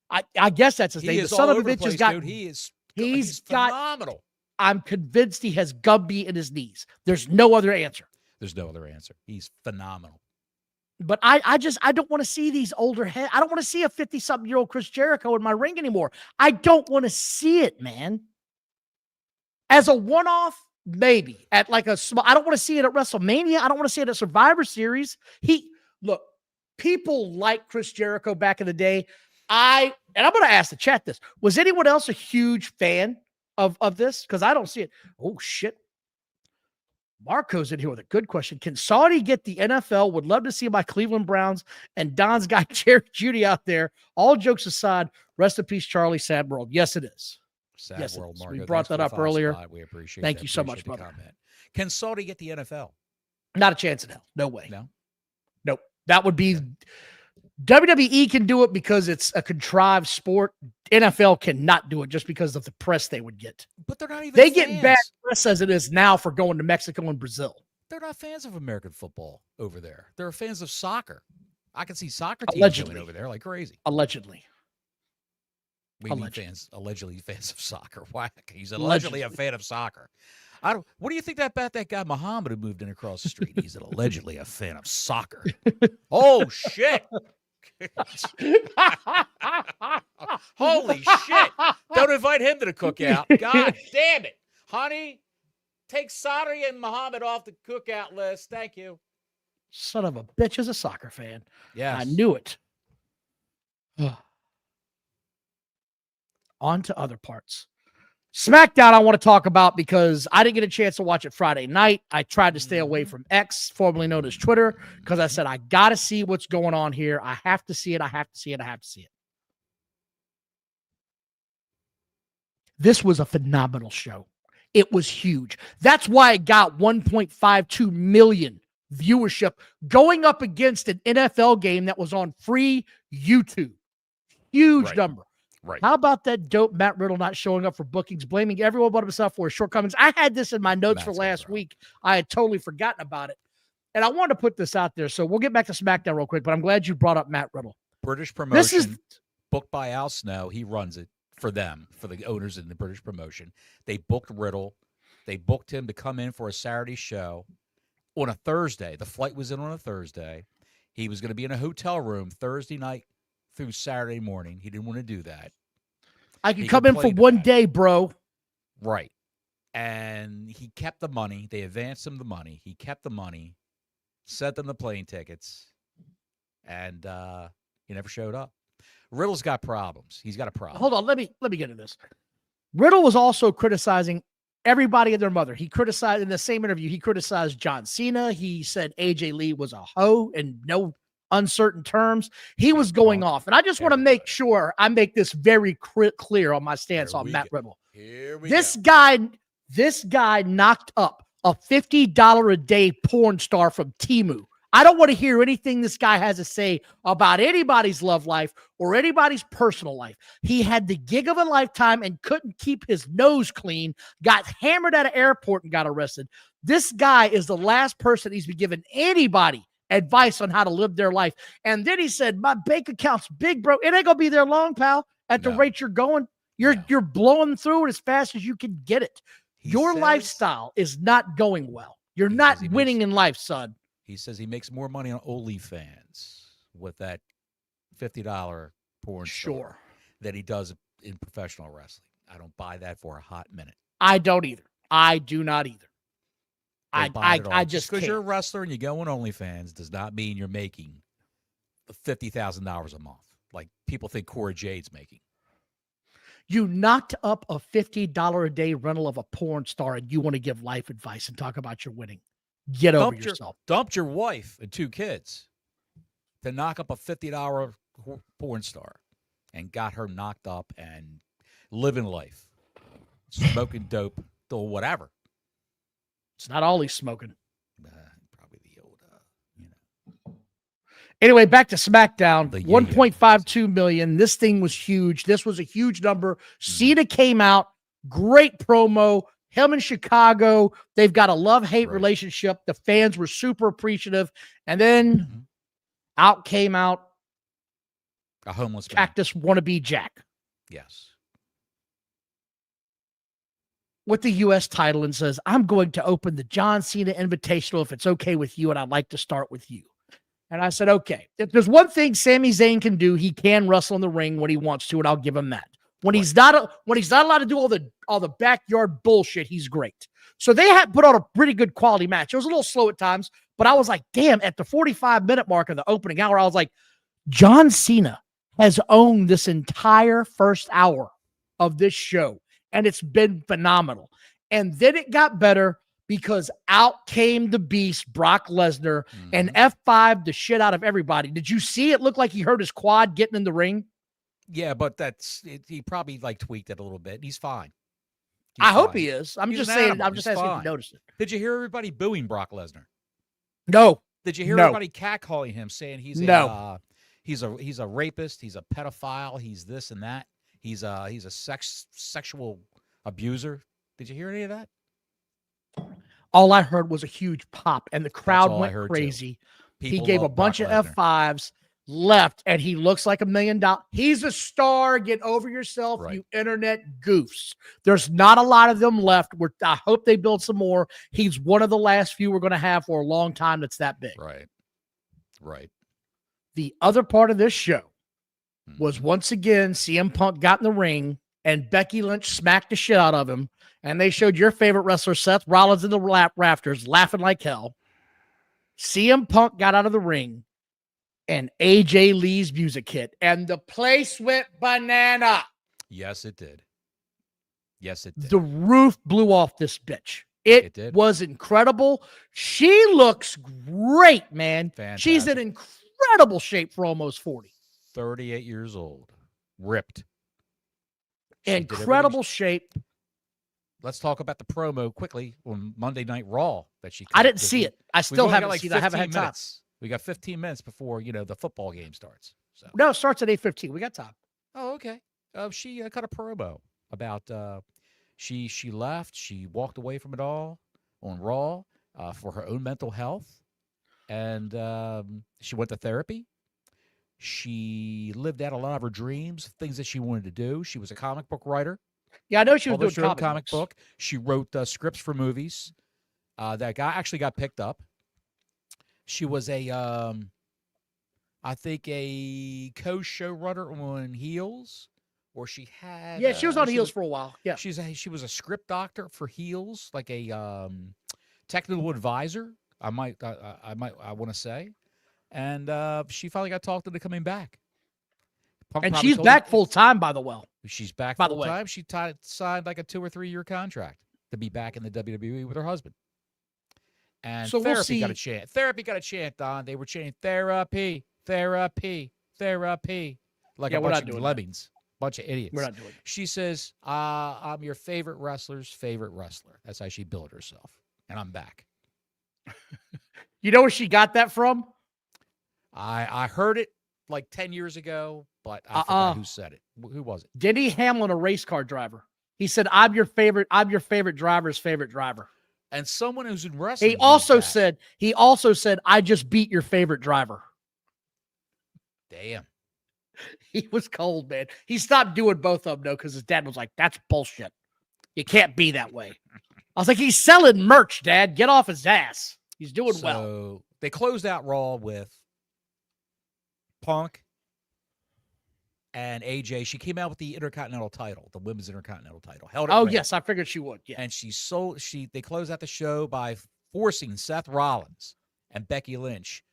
I guess that's his name. The son of a bitch has got. Dude. He's phenomenal. I'm convinced he has Gumby in his knees. There's no other answer. There's no other answer. He's phenomenal. But I don't want to see these older heads. I don't want to see a 50-something-year-old Chris Jericho in my ring anymore. I don't want to see it, man. As a one-off, maybe. At like a small, I don't want to see it at WrestleMania. I don't want to see it at Survivor Series. Look, people like Chris Jericho back in the day. And I'm going to ask the chat this. Was anyone else a huge fan of this? Because I don't see it. Oh, shit. Marco's in here with a good question. Can Saudi get the NFL? Would love to see my Cleveland Browns and Don's guy, Jerry Judy, out there. All jokes aside, rest in peace, Charlie. Sad world. Yes, it is. Sad world, Marco. We brought that up earlier. We appreciate Thank you so much, brother. Comment. Can Saudi get the NFL? Not a chance in hell. No way. No? Nope. That would be... WWE can do it because it's a contrived sport. NFL cannot do it just because of the press they would get. But they're not even They get bad press as it is now for going to Mexico and Brazil. They're not fans of American football over there. They're fans of soccer. I can see soccer teams Allegedly. going over there like crazy. Allegedly. We mean allegedly fans of soccer. Why? He's allegedly a fan of soccer. What do you think that guy Muhammad who moved in across the street? He's allegedly a fan of soccer. Oh shit! Holy shit! Don't invite him to the cookout. God damn it, honey! Take Saudi and Muhammad off the cookout list. Thank you. Son of a bitch is a soccer fan. Yes. I knew it. On to other parts. SmackDown I want to talk about because I didn't get a chance to watch it Friday night. I tried to stay away from X, formerly known as Twitter, because I said, I got to see what's going on here. I have to see it. I have to see it. I have to see it. This was a phenomenal show. It was huge. That's why it got 1.52 million viewership going up against an NFL game that was on free YouTube. Huge number. Right. How about that dope Matt Riddle not showing up for bookings, blaming everyone but himself for his shortcomings? I had this in my notes for last week. I had totally forgotten about it. And I wanted to put this out there. So we'll get back to SmackDown real quick, but I'm glad you brought up Matt Riddle. British promotion, booked by Al Snow. He runs it for them, for the owners in the British promotion. They booked Riddle. They booked him to come in for a Saturday show on a Thursday. The flight was in on a Thursday. He was going to be in a hotel room Thursday night through Saturday morning. He didn't want to do that. I could come in for one day, bro. Right. And he kept the money. They advanced him the money. He kept the money, sent them the plane tickets, and he never showed up. Riddle's got problems. He's got a problem. Hold on. Let me get into this. Riddle was also criticizing everybody and their mother. He criticized, in the same interview, he criticized John Cena. He said AJ Lee was a hoe in no uncertain terms. He was going off. And I just want to make sure I make this very clear on my stance on Matt Riddle. This guy knocked up a $50 a day porn star from Temu. I don't want to hear anything this guy has to say about anybody's love life or anybody's personal life. He had the gig of a lifetime and couldn't keep his nose clean, got hammered at an airport and got arrested. This guy is the last person he's been giving anybody advice on how to live their life. And then he said, my bank account's big, bro. It ain't going to be there long, pal. At the rate you're going, you're blowing through it as fast as you can get it. Your lifestyle is not going well. You're not winning in life, son. He says he makes more money on OnlyFans with that $50 porn star than he does in professional wrestling. I don't buy that for a hot minute. I don't either. I do not either. I just because you're a wrestler and you go on OnlyFans does not mean you're making $50,000 a month like people think Cora Jade's making. You knocked up a $50 a day rental of a porn star and you want to give life advice and talk about your winning. Get over yourself. Dumped your wife and 2 kids to knock up a $50 porn star and got her knocked up and living life, smoking dope, or whatever. It's not all he's smoking. Probably the old, Anyway, back to SmackDown. 1.52 million. This thing was huge. This was a huge number. Cena came out. Great promo. Him in Chicago. They've got a love-hate relationship. The fans were super appreciative. And then out came out a homeless Cactus wannabe Jack. Yes. With the U.S. title and says, I'm going to open the John Cena Invitational if it's okay with you, and I'd like to start with you. And I said, okay, if there's one thing Sami Zayn can do, he can wrestle in the ring when he wants to, and I'll give him that. When he's not allowed to do all the backyard bullshit, he's great. So they had put on a pretty good quality match. It was a little slow at times, but I was like, damn, at the 45-minute mark of the opening hour, I was like, John Cena has owned this entire first hour of this show. And it's been phenomenal. And then it got better because out came the beast, Brock Lesnar, and F5'd the shit out of everybody. Did you see it look like he hurt his quad getting in the ring? Yeah, but he probably tweaked it a little bit. He's fine. I hope he is. I'm just saying. I'm just asking if you noticed it. Did you hear everybody booing Brock Lesnar? No. Did you hear everybody catcalling him, saying he's a rapist, he's a pedophile, he's this and that? He's a sexual abuser. Did you hear any of that? All I heard was a huge pop, and the crowd went crazy. He gave a bunch of F5s. left, and he looks like $1 million. He's a star. Get over yourself, Right. you internet goofs. There's not a lot of them left. I hope they build some more. He's one of the last few we're going to have for a long time that's that big. Right. The other part of this show was Mhm. once again CM Punk got in the ring and Becky Lynch smacked the shit out of him. And they showed your favorite wrestler, Seth Rollins, in the rafters laughing like hell. CM Punk got out of the ring and AJ Lee's music hit. And the place went banana. Yes, it did. The roof blew off this bitch. It did. was incredible. She looks great, man. Fantastic. She's in incredible shape for almost 40. 38 years old. Ripped. She did Incredible everything shape. Let's talk about the promo quickly on Monday Night Raw that she. I didn't see it. I still haven't seen it. I haven't had time. We got 15 minutes before the football game starts. So. No, it starts at 8:15. We got time. Oh, okay. She cut a promo about she left. She walked away from it all on Raw for her own mental health, and she went to therapy. She lived out a lot of her dreams, things that she wanted to do. She was a comic book writer. Yeah, I know she was doing Published her own comic books. book. She wrote scripts for movies that actually got picked up. She was I think a co-showrunner on Heels, or she had. Yeah, she was on Heels for a while. Yeah, she was a script doctor for Heels, like a technical advisor. I want to say, and she finally got talked into coming back. Punk and probably she's told back her- full time, by the way. She's back By the full way. time. She signed like a 2 or 3 year contract to be back in the WWE with her husband. And So we'll therapy got a see. chant. Therapy got a chant, Don. They were chanting therapy, therapy, therapy, like Yeah, a we're bunch not of doing lemmings, bunch of idiots. We're not doing it. She says, "I'm your favorite wrestler's favorite wrestler." That's how she billed herself, and I'm back. You know where she got that from? I heard it like 10 years ago, but I forgot who said it. Who was it? Denny Hamlin, a race car driver. He said, I'm your favorite driver's favorite driver. And someone who's in wrestling. He also used that. said, I just beat your favorite driver. Damn. He was cold, man. He stopped doing both of them, though, because his dad was like, that's bullshit. You can't be that way. I was like, he's selling merch, Dad. Get off his ass. He's doing well. So they closed out Raw with Punk and AJ. She came out with the Intercontinental title, the Women's Intercontinental title. Held it. Oh, ready. yes. I figured she would. Yeah. And they closed out the show by forcing Seth Rollins and Becky Lynch.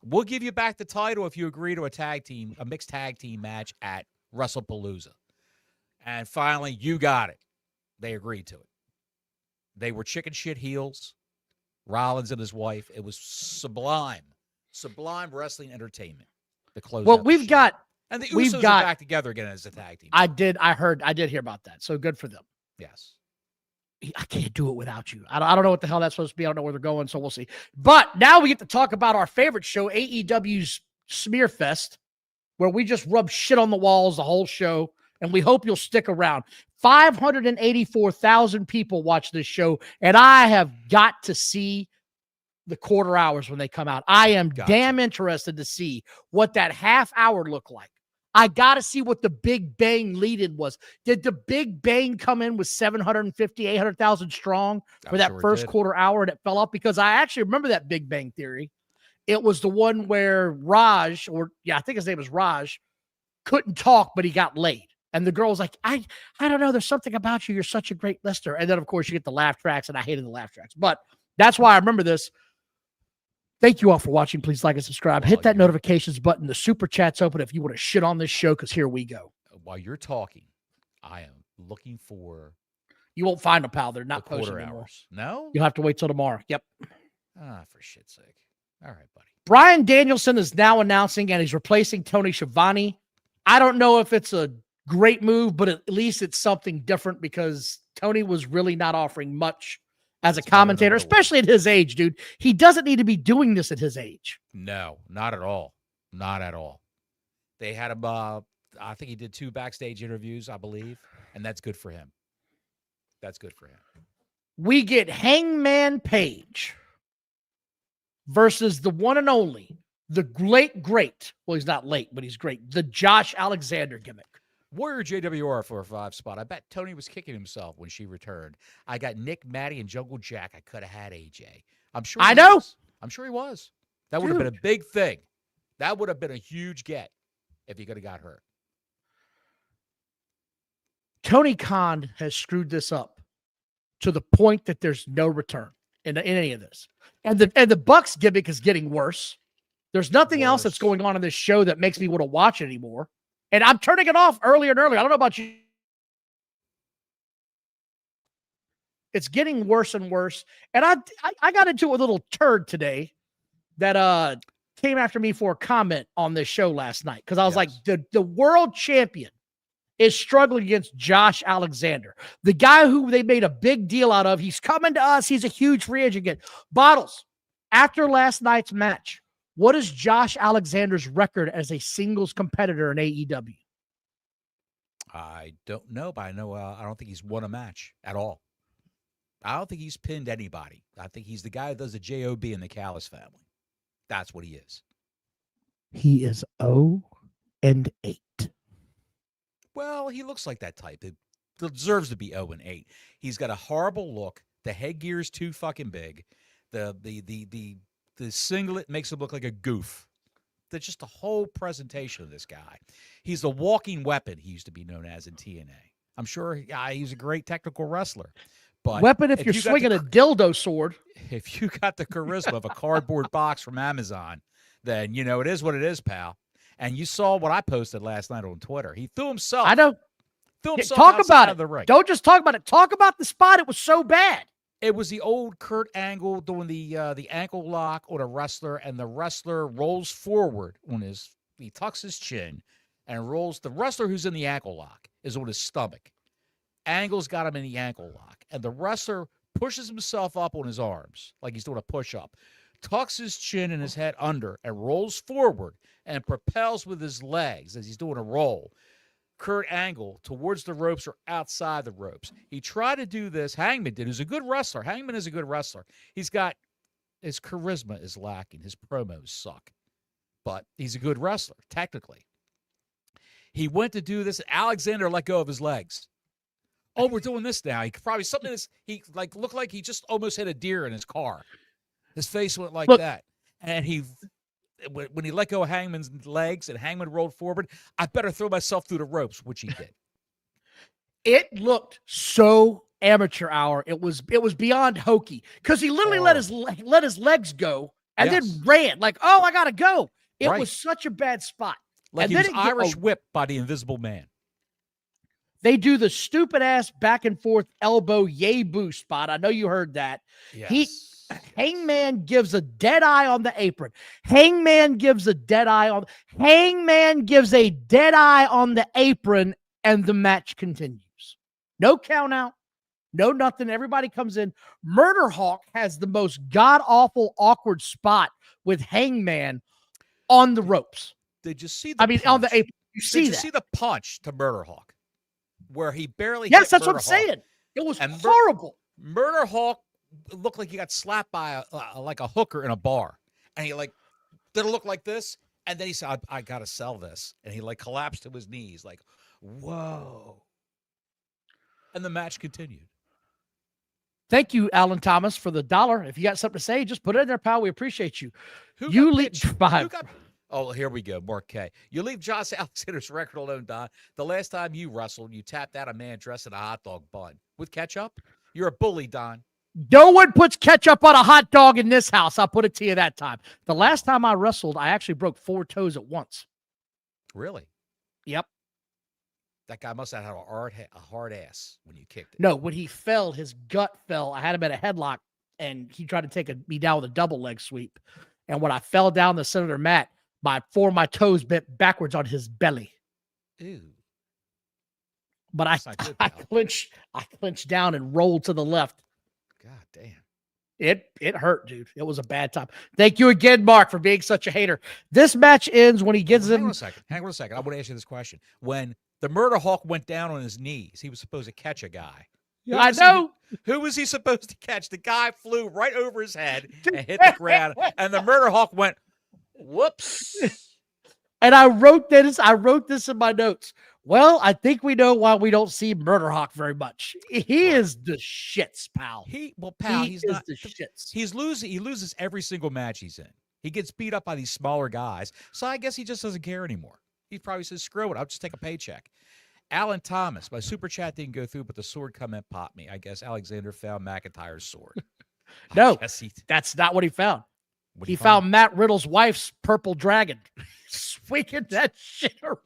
We'll give you back the title if you agree to a mixed tag team match at WrestlePalooza. And finally, you got it. They agreed to it. They were chicken shit heels, Rollins and his wife. It was sublime wrestling entertainment to close Well, out the show. And the Usos are back together again as a tag team. I did hear about that. So good for them. Yes. I can't do it without you. I don't know what the hell that's supposed to be. I don't know where they're going, so we'll see. But now we get to talk about our favorite show, AEW's Smear Fest, where we just rub shit on the walls the whole show, and we hope you'll stick around. 584,000 people watch this show, and I have got to see the quarter hours when they come out. I am damn interested to see what that half hour looked like. I got to see what the Big Bang lead-in was. Did the Big Bang come in with 750, 800,000 strong for that first quarter hour and it fell off? Because I actually remember that Big Bang Theory. It was the one where Raj, I think his name was Raj, couldn't talk, but he got laid. And the girl was like, I don't know. There's something about you. You're such a great listener. And then, of course, you get the laugh tracks, and I hated the laugh tracks. But that's why I remember this. Thank you all for watching. Please like and subscribe. Hit that notifications button. The super chat's open if you want to shit on this show, because here we go. While you're talking, I am looking for... You won't find them, pal. They're not the posting anymore. hours. No? You'll have to wait till tomorrow. Yep. For shit's sake. All right, buddy. Bryan Danielson is now announcing, and he's replacing Tony Schiavone. I don't know if it's a great move, but at least it's something different, because Tony was really not offering much as a commentator, especially at his age, dude. He doesn't need to be doing this at his age. No, not at all. Not at all. They had him, I think he did 2 backstage interviews, I believe, and that's good for him. That's good for him. We get Hangman Page versus the one and only the late, great, well, he's not late, but he's great, the Josh Alexander gimmick. Warrior JWR for a 5 spot. I bet Tony was kicking himself when she returned. I got Nick, Matty, and Jungle Jack. I could have had AJ. I'm sure I know. I'm sure he was. That would have been a big thing. That would have been a huge get if he could have got hurt. Tony Khan has screwed this up to the point that there's no return in any of this. And the Bucks gimmick is getting worse. There's nothing else that's going on in this show that makes me want to watch it anymore. And I'm turning it off earlier and earlier. I don't know about you. It's getting worse and worse. And I got into a little turd today that came after me for a comment on this show last night. Because I was like, the world champion is struggling against Josh Alexander. The guy who they made a big deal out of. He's coming to us. He's a huge free agent. Bottles, after last night's match, what is Josh Alexander's record as a singles competitor in AEW? I don't know, but I know I don't think he's won a match at all. I don't think he's pinned anybody. I think he's the guy who does the JOB in the Callis family. That's what he is. He is 0-8. Well, he looks like that type. It deserves to be 0-8. He's got a horrible look. The headgear is too fucking big. The singlet makes him look like a goof. That's just the whole presentation of this guy. He's a walking weapon, he used to be known as in TNA. I'm sure he's a great technical wrestler. But weapon if you're swinging a dildo sword. If you got the charisma of a cardboard box from Amazon, then, you know, it is what it is, pal. And you saw what I posted last night on Twitter. He threw himself. I don't. Talk about it. The ring. Don't just talk about it. Talk about the spot. It was so bad. It was the old Kurt Angle doing the ankle lock on a wrestler, and the wrestler rolls forward on he tucks his chin and rolls. The wrestler who's in the ankle lock is on his stomach. Angle's got him in the ankle lock, and the wrestler pushes himself up on his arms like he's doing a push-up, tucks his chin and his head under, and rolls forward and propels with his legs as he's doing a roll. Kurt Angle towards the ropes or outside the ropes. He tried to do this. Hangman did. He's a good wrestler. Hangman is a good wrestler. His charisma is lacking. His promos suck. But he's a good wrestler, technically. He went to do this. Alexander let go of his legs. Oh, we're doing this now. He probably he looked like he just almost hit a deer in his car. His face went like that. And when he let go of Hangman's legs and Hangman rolled forward, I better throw myself through the ropes, which he did. It looked so amateur hour. It was beyond hokey because he literally let his legs go and then ran like, oh, I gotta go. It was such a bad spot. Like he was Irish whipped by the Invisible Man. They do the stupid ass back and forth elbow yay boo spot. I know you heard that. Yes. Hangman gives a dead eye on the apron. Hangman gives a dead eye on the apron, and the match continues. No count out, no nothing. Everybody comes in. Murder Hawk has the most god-awful, awkward spot with Hangman on the ropes. Did you see on the apron. You see the punch to Murder Hawk? Where he barely Yes, that's what I'm saying. It was horrible. Murder Hawk looked like he got slapped by a hooker in a bar. And he did it look like this? And then he said, I got to sell this. And he collapsed to his knees like, whoa. And the match continued. Thank you, Alan Thomas, for the $1. If you got something to say, just put it in there, pal. We appreciate you. Oh, here we go. Mark K. You leave Josh Alexander's record alone, Don. The last time you wrestled, you tapped out a man dressed in a hot dog bun. With ketchup? You're a bully, Don. No one puts ketchup on a hot dog in this house. I'll put it to you that time. The last time I wrestled, I actually broke 4 toes at once. Really? Yep. That guy must have had a hard ass when you kicked it. No, when he fell, his gut fell. I had him at a headlock, and he tried to take me down with a double leg sweep. And when I fell down the center of the mat, my toes bent backwards on his belly. Ew. But I clinched down and rolled to the left. God damn. It hurt, dude. It was a bad time. Thank you again, Mark, for being such a hater. This match ends when he gets Hang on a second. I want to ask you this question. When the Murder Hawk went down on his knees, he was supposed to catch a guy. Yeah, I know. Who was he supposed to catch? The guy flew right over his head and hit the ground, and the Murder Hawk went, Whoops. And I wrote this in my notes. Well, I think we know why we don't see Murder Hawk very much. He is the shits, pal. He's not the shits. He loses every single match he's in. He gets beat up by these smaller guys. So I guess he just doesn't care anymore. He probably says, screw it, I'll just take a paycheck. Alan Thomas, my super chat didn't go through, but the sword comment popped me. I guess Alexander found McIntyre's sword. No, that's not what he found. He found Matt Riddle's wife's purple dragon. Swinging that shit around.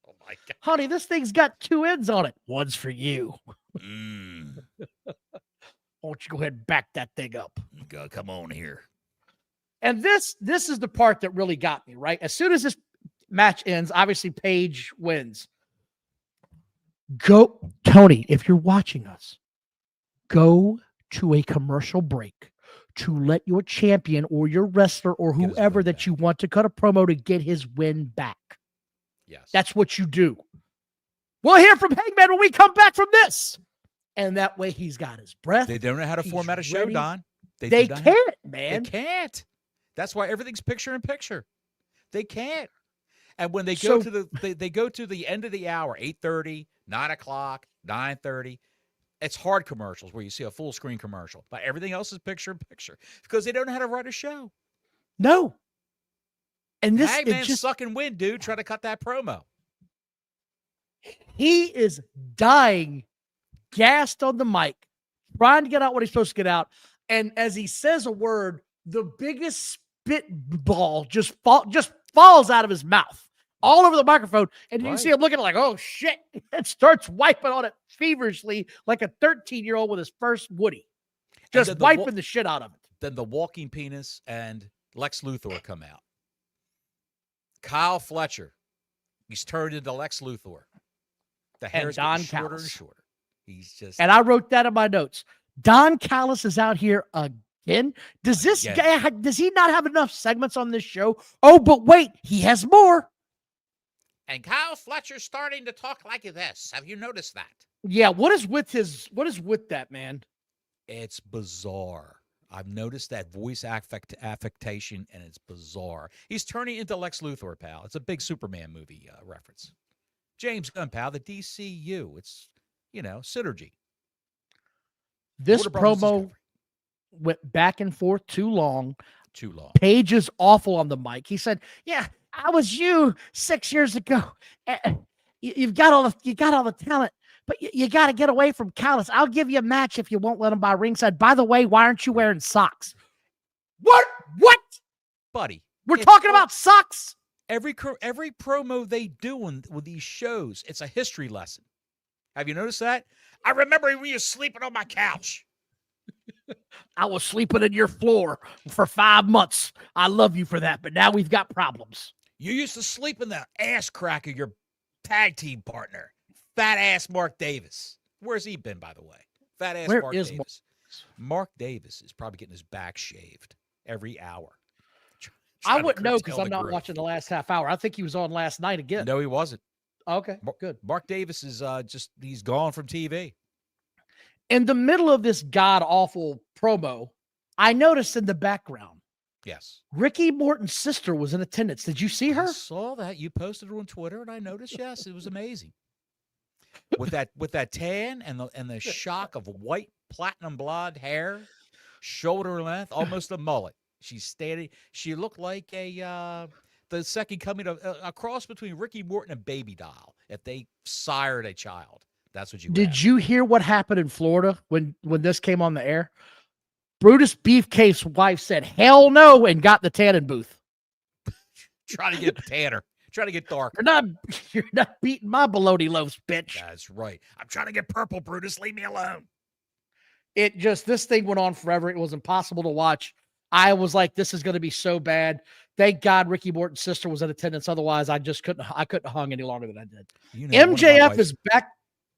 Oh my God. Honey, this thing's got 2 ends on it. One's for you. Why don't you go ahead and back that thing up? Come on here. And this is the part that really got me, right? As soon as this match ends, obviously Paige wins. Go, Tony, if you're watching us, go to a commercial break to let your champion or your wrestler or whoever that you want to cut a promo to get his win back. Yes. That's what you do. We'll hear from Hangman when we come back from this. And that way he's got his breath. They don't know how to format a show, ready. Don. They can't, man. They can't. That's why everything's picture in picture. They can't. And when they go they go to the end of the hour, 8:30, 9 o'clock, 9:30, it's hard commercials where you see a full screen commercial. But everything else is picture in picture because they don't know how to write a show. No. And this Hangman's sucking wind, dude. Try to cut that promo. He is dying, gassed on the mic, trying to get out what he's supposed to get out. And as he says a word, the biggest spitball just falls out of his mouth all over the microphone. And you see him looking like, oh, shit. And starts wiping on it feverishly like a 13-year-old with his first Woody. Just wiping the shit out of it. Then the walking penis and Lex Luthor come out. Kyle Fletcher. He's turned into Lex Luthor. The hair's getting shorter and shorter. He's just. And I wrote that in my notes. Don Callis is out here again. Does this guy, does he not have enough segments on this show? Oh, but wait, he has more. And Kyle Fletcher's starting to talk like this. Have you noticed that? Yeah, what is with that, man? It's bizarre. I've noticed that voice affectation, and it's bizarre. He's turning into Lex Luthor, pal. It's a big Superman movie reference. James Gunn, pal, the DCU. It's, synergy. This promo went back and forth too long. Too long. Paige is awful on the mic. He said, yeah, I was you 6 years ago. You've got all the talent. But you got to get away from Callis. I'll give you a match if you won't let him by ringside. By the way, why aren't you wearing socks? What? Buddy. We're talking about socks? Every promo they do with these shows, it's a history lesson. Have you noticed that? I remember when you were sleeping on my couch. I was sleeping in your floor for 5 months. I love you for that, but now we've got problems. You used to sleep in the ass crack of your tag team partner. Fat ass Mark Davis. Where's he been, by the way? Fat ass Mark Davis. Mark Davis is probably getting his back shaved every hour. I wouldn't know because I'm not watching the last half hour. I think he was on last night again. No, he wasn't. Okay, good. Mark Davis is he's gone from TV. In the middle of this god-awful promo, I noticed in the background. Yes. Ricky Morton's sister was in attendance. Did you see her? I saw that. You posted her on Twitter, and I noticed, yes, it was amazing. With that tan and the shock of white platinum blonde hair, shoulder length, almost a mullet. She's standing. She looked like the second coming of a cross between Ricky Morton and Baby Doll. If they sired a child, that's what you. Did you hear what happened in Florida when this came on the air? Brutus Beefcake's wife said hell no and got the tanning booth. Trying to get tanner. Trying to get dark. You're not beating my bologna loaves, bitch. That's right. I'm trying to get purple, Brutus. Leave me alone. This thing went on forever. It was impossible to watch. I was like, this is going to be so bad. Thank God Ricky Morton's sister was in attendance. Otherwise, I couldn't have hung any longer than I did. MJF is back.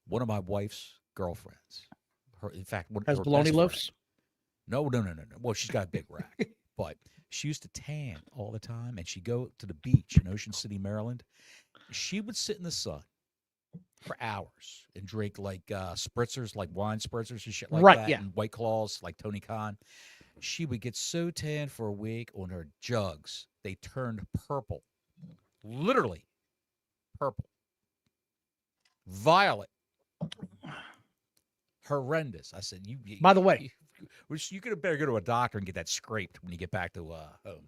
One of my wife's girlfriends. In fact, has bologna loaves? No. Well, she's got a big rack, but she used to tan all the time, and she'd go to the beach in Ocean City, Maryland. She would sit in the sun for hours and drink like spritzers, like wine spritzers and shit like that, and White Claws like Tony Khan. she would get so tan for a week on her jugs. They turned purple. Literally purple. Violet. Horrendous. I said, By the way, you could better go to a doctor and get that scraped when you get back to home.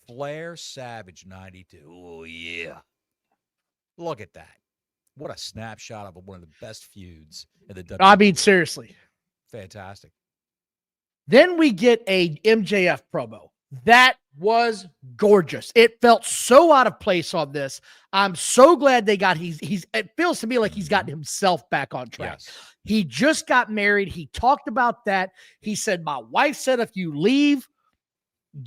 Flair Savage 92. Oh, yeah. Look at that. What a snapshot of one of the best feuds in the WWE. I mean, seriously. Fantastic. Then we get a MJF promo. That was gorgeous. It felt so out of place on this. I'm so glad they got it feels to me like he's gotten himself back on track. Yes. He just got married. He talked about that. He said, my wife said, if you leave,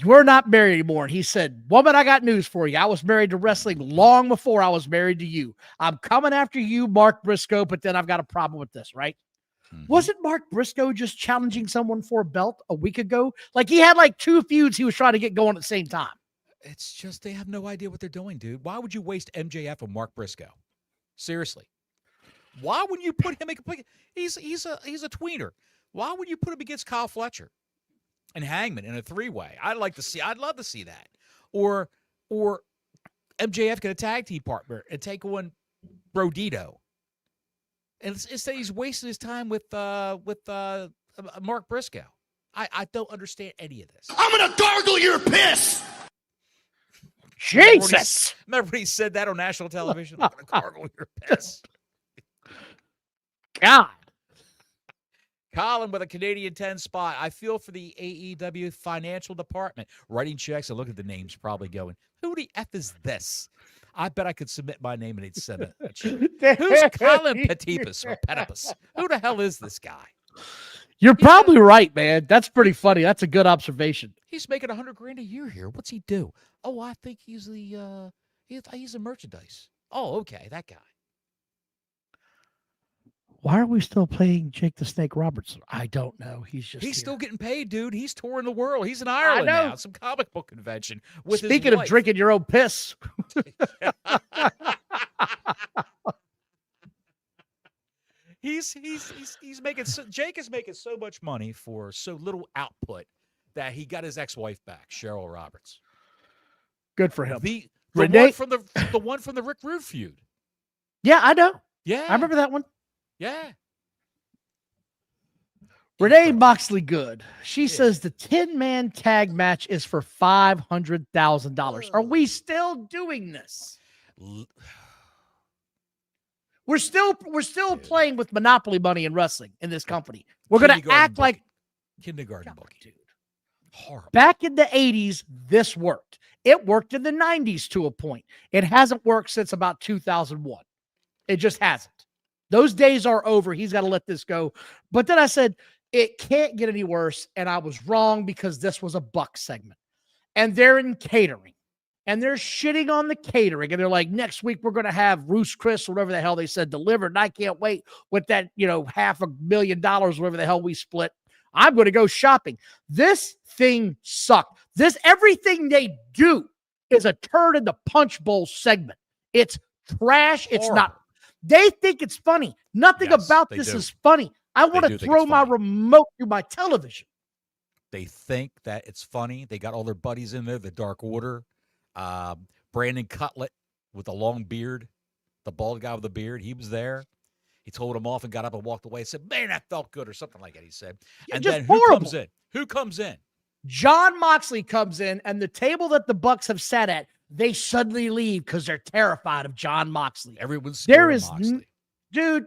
we're not married anymore. And he said, woman, I got news for you. I was married to wrestling long before I was married to you. I'm coming after you, Mark Briscoe, but then I've got a problem with this, right? Mm-hmm. Wasn't Mark Briscoe just challenging someone for a belt a week ago? Like he had like 2 feuds he was trying to get going at the same time. It's just they have no idea what they're doing, dude. Why would you waste MJF on Mark Briscoe? Seriously. Why wouldn't you put him in complete? He's a tweener. Why would you put him against Kyle Fletcher and Hangman in a 3-way? I'd love to see that. Or MJF get a tag team partner and take on Brodito. And instead he's wasting his time with Mark Briscoe. I don't understand any of this. I'm gonna gargle your piss. Jesus! Remember when he said that on national television? I'm gonna gargle your piss. God. Colin with a Canadian 10 spot. I feel for the AEW financial department. Writing checks and look at the names, probably going, who the F is this? I bet I could submit my name and they'd send a check. Who's Colin Petipus or Petipus? Who the hell is this guy? You're probably right, man. That's pretty funny. That's a good observation. He's making $100,000 a year here. What's he do? Oh, I think he's he's a merchandise. Oh, okay, that guy. Why are we still playing Jake the Snake Roberts? I don't know. He's still getting paid, dude. He's touring the world. He's in Ireland now, some comic book convention. With Speaking of drinking your own piss. he's making Jake is making so much money for so little output that he got his ex-wife back, Cheryl Roberts. Good for him. The Renee, one from the Rick Rude feud. Yeah, I know. Yeah, I remember that one. Yeah. Renee Moxley Good. She says the 10-man tag match is for $500,000. Are we still doing this? We're still playing with monopoly money in wrestling in this company. We're going to act like kindergarten bookie, dude. Horrible. Back in the 80s, this worked. It worked in the 90s to a point. It hasn't worked since about 2001. It just hasn't. Those days are over. He's got to let this go. But then I said, it can't get any worse. And I was wrong because this was a Buck segment. And they're in catering. And they're shitting on the catering. And they're like, next week we're going to have Roos Chris, whatever the hell they said, delivered. And I can't wait with that, $500,000, whatever the hell we split. I'm going to go shopping. This thing sucked. Everything they do is a turd in the punch bowl segment. It's trash. It's not. They think it's funny. Nothing about this is funny. I want to throw my remote through my television. They think that it's funny. They got all their buddies in there, the Dark Order, Brandon Cutlet with the long beard, the bald guy with the beard. He was there. He told him off and got up and walked away and said, man, that felt good, or something like that, he said. Yeah, and then who comes in? Who comes in? John Moxley comes in, and the table that the Bucks have sat at, they suddenly leave because they're terrified of John Moxley. Everyone's scared of Moxley. Dude,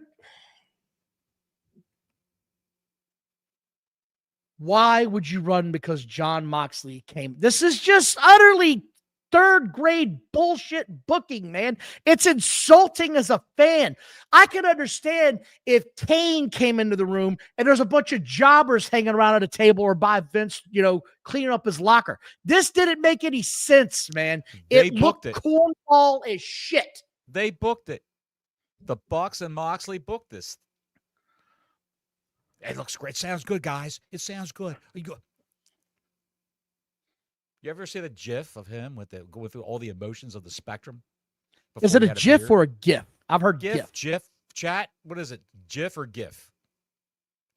why would you run because John Moxley came? This is just utterly third-grade bullshit booking, man. It's insulting as a fan. I can understand if Kane came into the room and there's a bunch of jobbers hanging around at a table or by Vince, cleaning up his locker. This didn't make any sense, man. It looked cornball as shit. They booked it. The Bucks and Moxley booked this. It looks great. Sounds good, guys. It sounds good. You ever see the GIF of him going through all the emotions of the spectrum? Is it a GIF or a GIF? I've heard GIF. GIF, chat. What is it? GIF or GIF?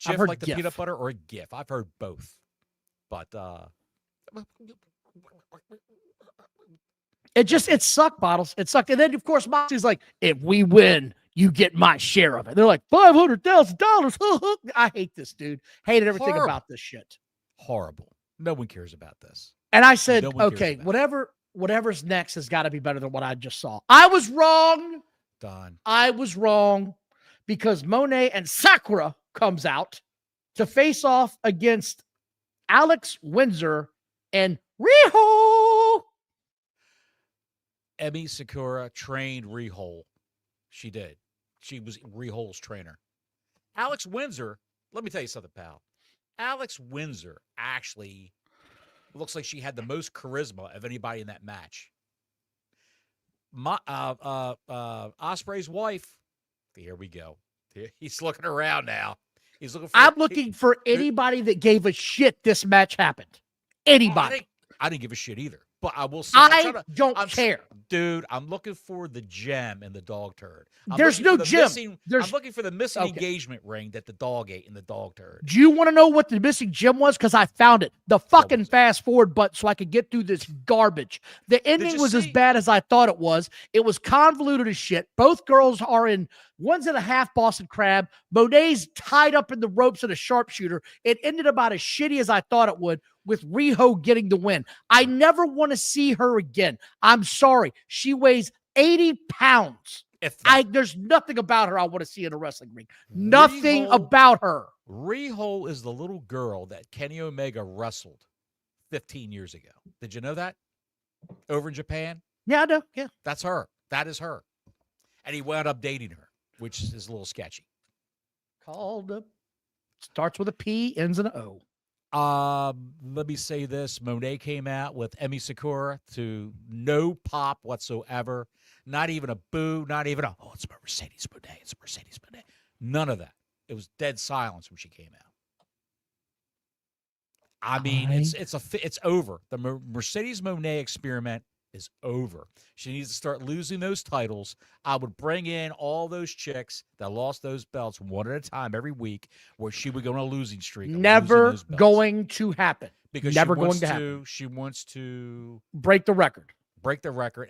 GIF I've heard like the GIF. peanut butter or a GIF? I've heard both. But it sucked, Bottles. It sucked. And then, of course, Moxie's like, if we win, you get my share of it. They're like, $500,000. I hate this, dude. Hated everything Horrible. about this shit. horrible. No one cares about this. And I said, No one cares okay, about whatever's next has got to be better than what I just saw. I was wrong. Done. I was wrong because Monet and Sakura comes out to face off against Alex Windsor and Riho. Emi Sakura trained Riho. She did. She was Riho's trainer. Alex Windsor, let me tell you something, pal. Alex Windsor actually looks like she had the most charisma of anybody in that match. Ospreay's wife. Here we go. He's looking around now. He's looking for. I'm looking for anybody that gave a shit this match happened. Anybody. I didn't give a shit either. But I will say, I don't care. Dude, I'm looking for the gem in the dog turd. There's no gem. I'm looking for the missing engagement ring that the dog ate in the dog turd. Do you want to know what the missing gem was? Because I found it. The fucking fast forward button so I could get through this garbage. The ending was as bad as I thought it was. It was convoluted as shit. Both girls are in, one's in a half Boston crab. Monet's tied up in the ropes in a sharpshooter. It ended about as shitty as I thought it would, with Riho getting the win. I never want to see her again. I'm sorry. She weighs 80 pounds. There's nothing about her I want to see in a wrestling ring. Nothing about her. Riho is the little girl that Kenny Omega wrestled 15 years ago. Did you know that? Over in Japan? Yeah, I know. Yeah. That's her. That is her. And he wound up dating her, which is a little sketchy. Called up. Starts with a P, ends in an O. Let me say this. Monet came out with Emi Sakura to no pop whatsoever. Not even a boo, not even a, oh, it's my Mercedes Monet. It's a Mercedes Monet. None of that. It was dead silence when she came out. I mean, it's over. The Mercedes Monet experiment is over. She needs to start losing those titles. I would bring in all those chicks that lost those belts one at a time every week, where she would go on a losing streak. Never going to happen. Because never going to happen. She wants to break the record.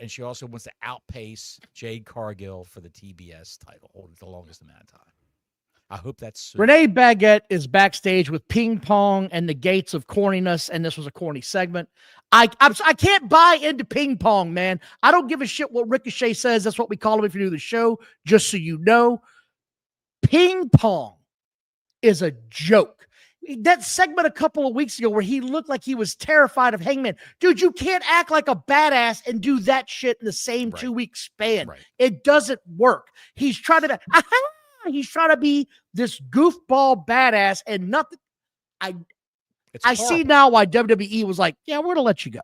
And she also wants to outpace Jade Cargill for the TBS title, hold it the longest amount of time. I hope that's soon. Renee Baguette is backstage with Ping Pong and the Gates of Corniness, and this was a corny segment. I can't buy into Ping Pong, man. I don't give a shit what Ricochet says. That's what we call him if you do the show, just so you know. Ping Pong is a joke. That segment a couple of weeks ago where he looked like he was terrified of Hangman. Dude, you can't act like a badass and do that shit in the same 2-week span. Right. It doesn't work. He's trying to be this goofball badass and nothing. I see now why WWE was like, yeah, we're going to let you go.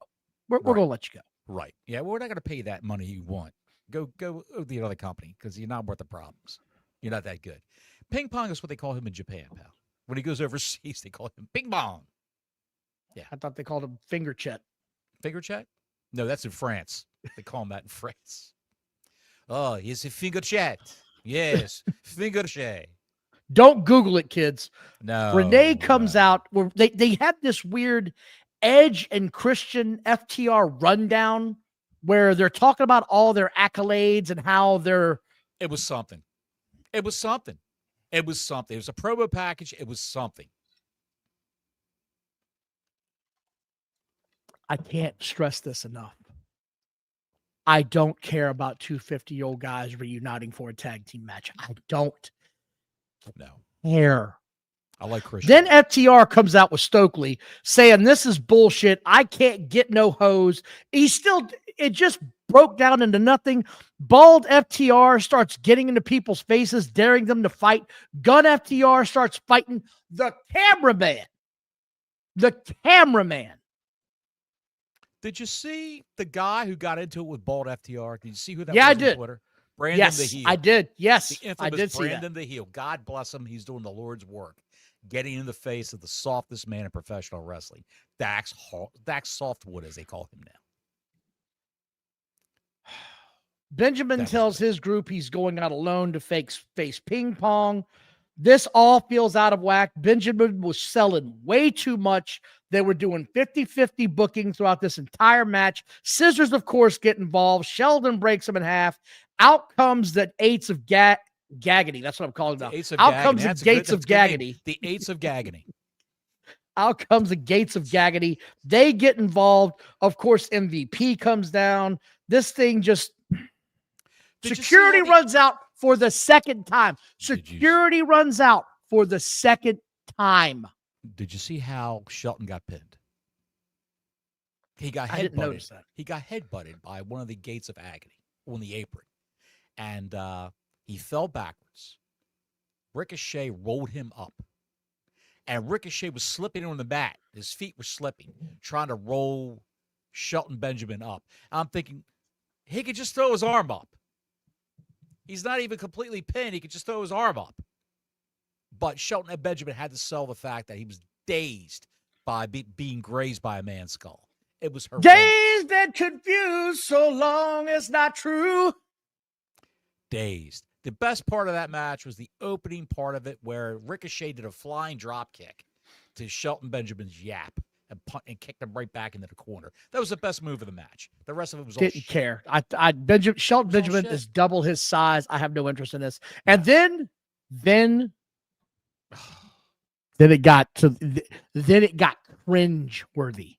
We're going to let you go. Right. Yeah, we're not going to pay you that money you want. Go with the other company because you're not worth the problems. You're not that good. Ping Pong is what they call him in Japan, pal. When he goes overseas, they call him Ping Pong. Yeah. I thought they called him Finger Chet. Finger Chet? No, that's in France. They call him that in France. Oh, he's a Finger Chet. Yes, Finger Chet. Don't Google it, kids. No. Renee comes out. Where they had this weird Edge and Christian FTR rundown where they're talking about all their accolades and how they're. It was something. It was something. It was something. It was a promo package. It was something. I can't stress this enough. I don't care about 2 50-year-old guys reuniting for a tag team match. I don't care. I like Christian. Then FTR comes out with Stokely saying, this is bullshit. I can't get no hose. It just broke down into nothing. Bald FTR starts getting into people's faces, daring them to fight. Gun FTR starts fighting the cameraman. Did you see the guy who got into it with Bald FTR? Did you see who that was I on did. Twitter? Brandon the Heel. I did. Yes, the infamous I did see Brandon that. the Heel. God bless him. He's doing the Lord's work, getting in the face of the softest man in professional wrestling, Dax Softwood, as they call him now. Benjamin tells his group he's going out alone to face Ping Pong. This all feels out of whack. Benjamin was selling way too much. They were doing 50-50 booking throughout this entire match. Scissors, of course, get involved. Sheldon breaks him in half. Out comes the eights of Gaggany. That's what I'm calling them. Out comes the gates of Gaggany. The eights of Gaggany. Out comes the gates of Gaggany. They get involved. Of course, MVP comes down. This thing just... Security runs out for the second time. Security runs out for the second time. Did you see how Shelton got pinned? He got I didn't notice headbutted. that. He got headbutted by one of the gates of agony on the apron. And he fell backwards. Ricochet rolled him up. And Ricochet was slipping on the mat. His feet were slipping, trying to roll Shelton Benjamin up. I'm thinking, he could just throw his arm up. He's not even completely pinned. He could just throw his arm up. But Shelton Benjamin had to sell the fact that he was dazed by being grazed by a man's skull. It was horrendous. Dazed and confused, so long as not true. Dazed. The best part of that match was the opening part of it where Ricochet did a flying drop kick to Shelton Benjamin's yap and kicked him right back into the corner. That was the best move of the match. The rest of it was all Didn't care. Shelton Benjamin is double his size. I have no interest in this. And then it got cringe worthy.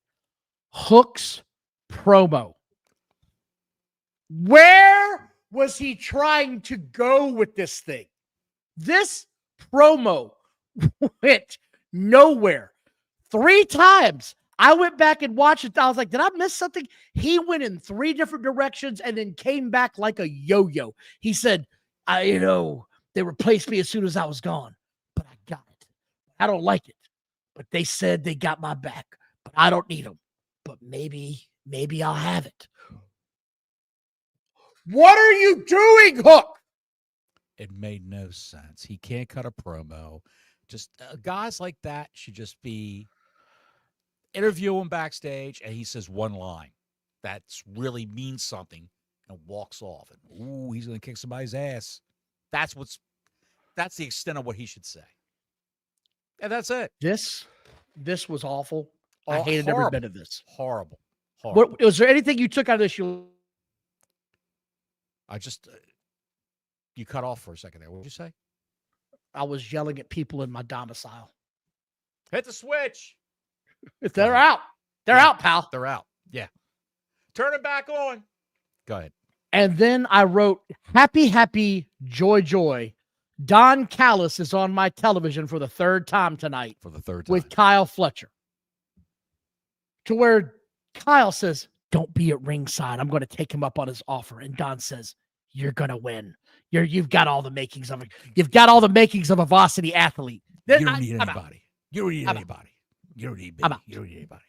Hook's promo. Where was he trying to go with this thing? This promo went nowhere. 3 times. I went back and watched it. I was like, did I miss something? He went in 3 different directions and then came back like a yo-yo. He said, they replaced me as soon as I was gone, but I got it. I don't like it, but they said they got my back, but I don't need them. But maybe I'll have it. What are you doing, Hook? It made no sense. He can't cut a promo. Just guys like that should just be interview him backstage, and he says one line that's really means something and walks off. And ooh, he's going to kick somebody's ass. That's the extent of what he should say. And that's it. This was awful. I hated every bit of this. Horrible. Was there anything you took out of this? You cut off for a second there. What did you say? I was yelling at people in my domicile. Hit the switch. They're out. They're out, pal. They're out. Yeah. Turn it back on. Go ahead. And then I wrote, happy, joy. Don Callis is on my television for the 3rd time tonight. For the 3rd time. With Kyle Fletcher. To where Kyle says, don't be at ringside. I'm going to take him up on his offer. And Don says, you're going to win. You've got all the makings of it. You've got all the makings of a varsity athlete. You don't need anybody. You don't need anybody. You don't need me. You don't need anybody.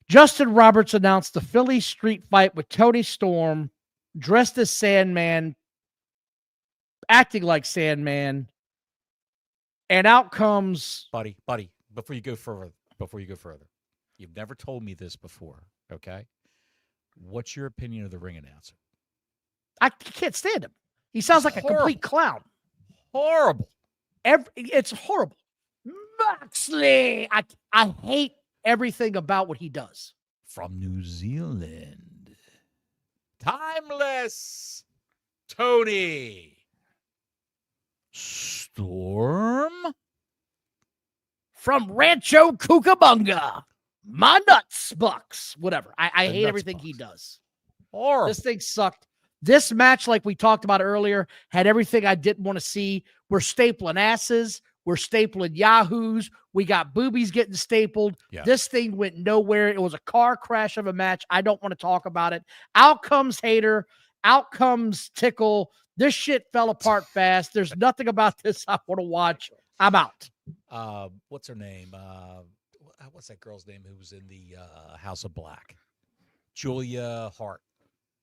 Justin Roberts announced the Philly street fight with Tony Storm, dressed as Sandman, acting like Sandman, and out comes... Buddy, before you go further, you've never told me this before, okay? What's your opinion of the ring announcer? I can't stand him. He sounds like a complete clown. Horrible. It's horrible. Moxley. I hate everything about what he does. From New Zealand. Timeless. Tony Storm. From Rancho Cucamonga. My nuts bucks. Whatever. I hate everything he does. Horrible. This thing sucked. This match, like we talked about earlier, had everything I didn't want to see. We're stapling asses. We're stapling yahoos. We got boobies getting stapled. Yeah. This thing went nowhere. It was a car crash of a match. I don't want to talk about it. Out comes Hater. Out comes Tickle. This shit fell apart fast. There's nothing about this I want to watch. I'm out. What's her name? What's that girl's name who was in the House of Black? Julia Hart.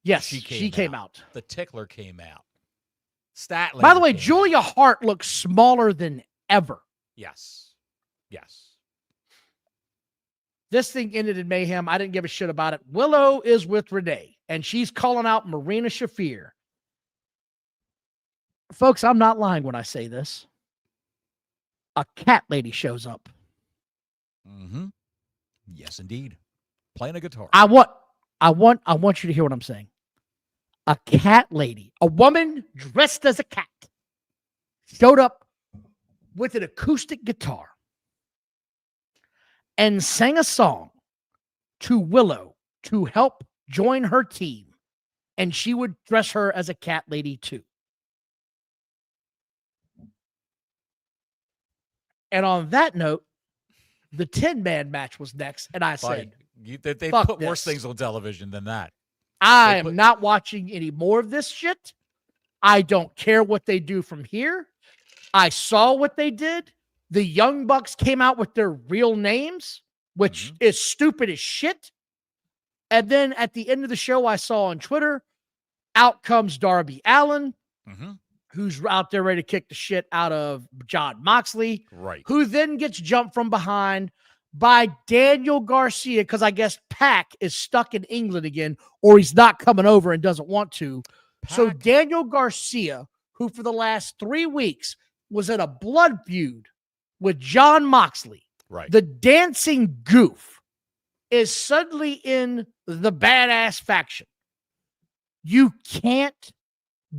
Yes, she came out. The Tickler came out. Statler. By the way, Julia Hart looks smaller than ever. Yes. This thing ended in mayhem. I didn't give a shit about it. Willow is with Renee, and she's calling out Marina Shafir. Folks, I'm not lying when I say this. A cat lady shows up. Mm-hmm. Yes, indeed. Playing a guitar. I want you to hear what I'm saying. A cat lady, a woman dressed as a cat, showed up with an acoustic guitar and sang a song to Willow to help join her team. And she would dress her as a cat lady too. And on that note, the 10-man match was next. And I said, they fuck put worse this. things on television than that. I am not watching any more of this shit. I don't care what they do from here. I saw what they did. The Young Bucks came out with their real names, which is stupid as shit. And then at the end of the show, I saw on Twitter, out comes Darby Allin, who's out there ready to kick the shit out of Jon Moxley, right? Who then gets jumped from behind by Daniel Garcia, because I guess Pac is stuck in England again, or he's not coming over and doesn't want to. So Daniel Garcia, who for the last 3 weeks was in a blood feud with Jon Moxley, right? The dancing goof, is suddenly in the badass faction. You can't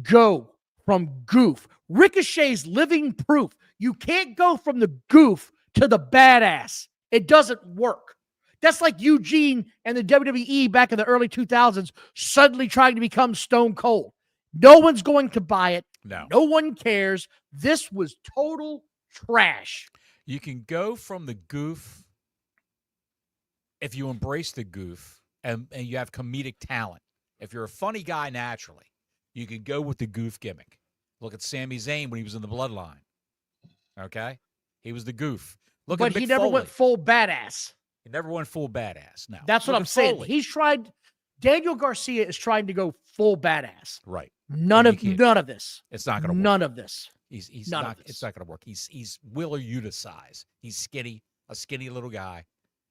go from goof. Ricochet's living proof. You can't go from the goof to the badass. It doesn't work. That's like Eugene and the WWE back in the early 2000s suddenly trying to become Stone Cold. No one's going to buy it. No one cares. This was total trash. You can go from the goof if you embrace the goof and you have comedic talent. If you're a funny guy naturally, you can go with the goof gimmick. Look at Sami Zayn when he was in the Bloodline. Okay? He was the goof. Look but at he Mick never Foley. went full badass. He never went full badass. No. That's what I'm saying. He's tried. Daniel Garcia is trying to go full badass. Right. None of this. It's not going to work. None of this. He's not. It's not going to work. He's Wheeler Yuta size. He's skinny, a skinny little guy.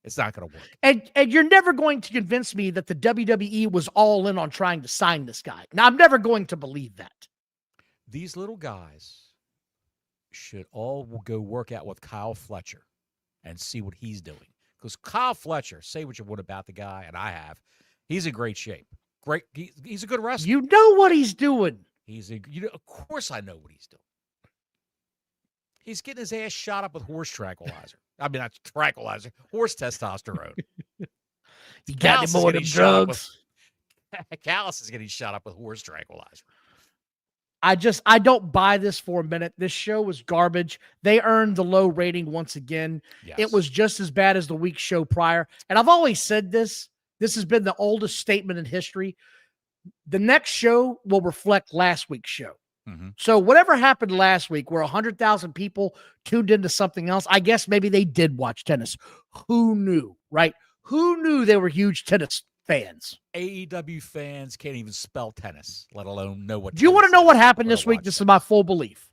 It's not going to work. And you're never going to convince me that the WWE was all in on trying to sign this guy. Now, I'm never going to believe that. These little guys should all go work out with Kyle Fletcher and see what he's doing. Because Kyle Fletcher, say what you want about the guy, and I have, he's in great shape. Great, he's a good wrestler. You know what he's doing. Of course I know what he's doing. He's getting his ass shot up with horse tranquilizer. I mean, not tranquilizer, horse testosterone. You got any more of them drugs? Callis is getting shot up with horse tranquilizer. I don't buy this for a minute. This show was garbage. They earned the low rating once again. Yes. It was just as bad as the week show prior. And I've always said this. This has been the oldest statement in history. The next show will reflect last week's show. So whatever happened last week where 100,000 people tuned into something else, I guess maybe they did watch tennis. Who knew, right? Who knew they were huge tennis fans? AEW fans can't even spell tennis, let alone know what. Do you want to know what happened this week? This is my full belief.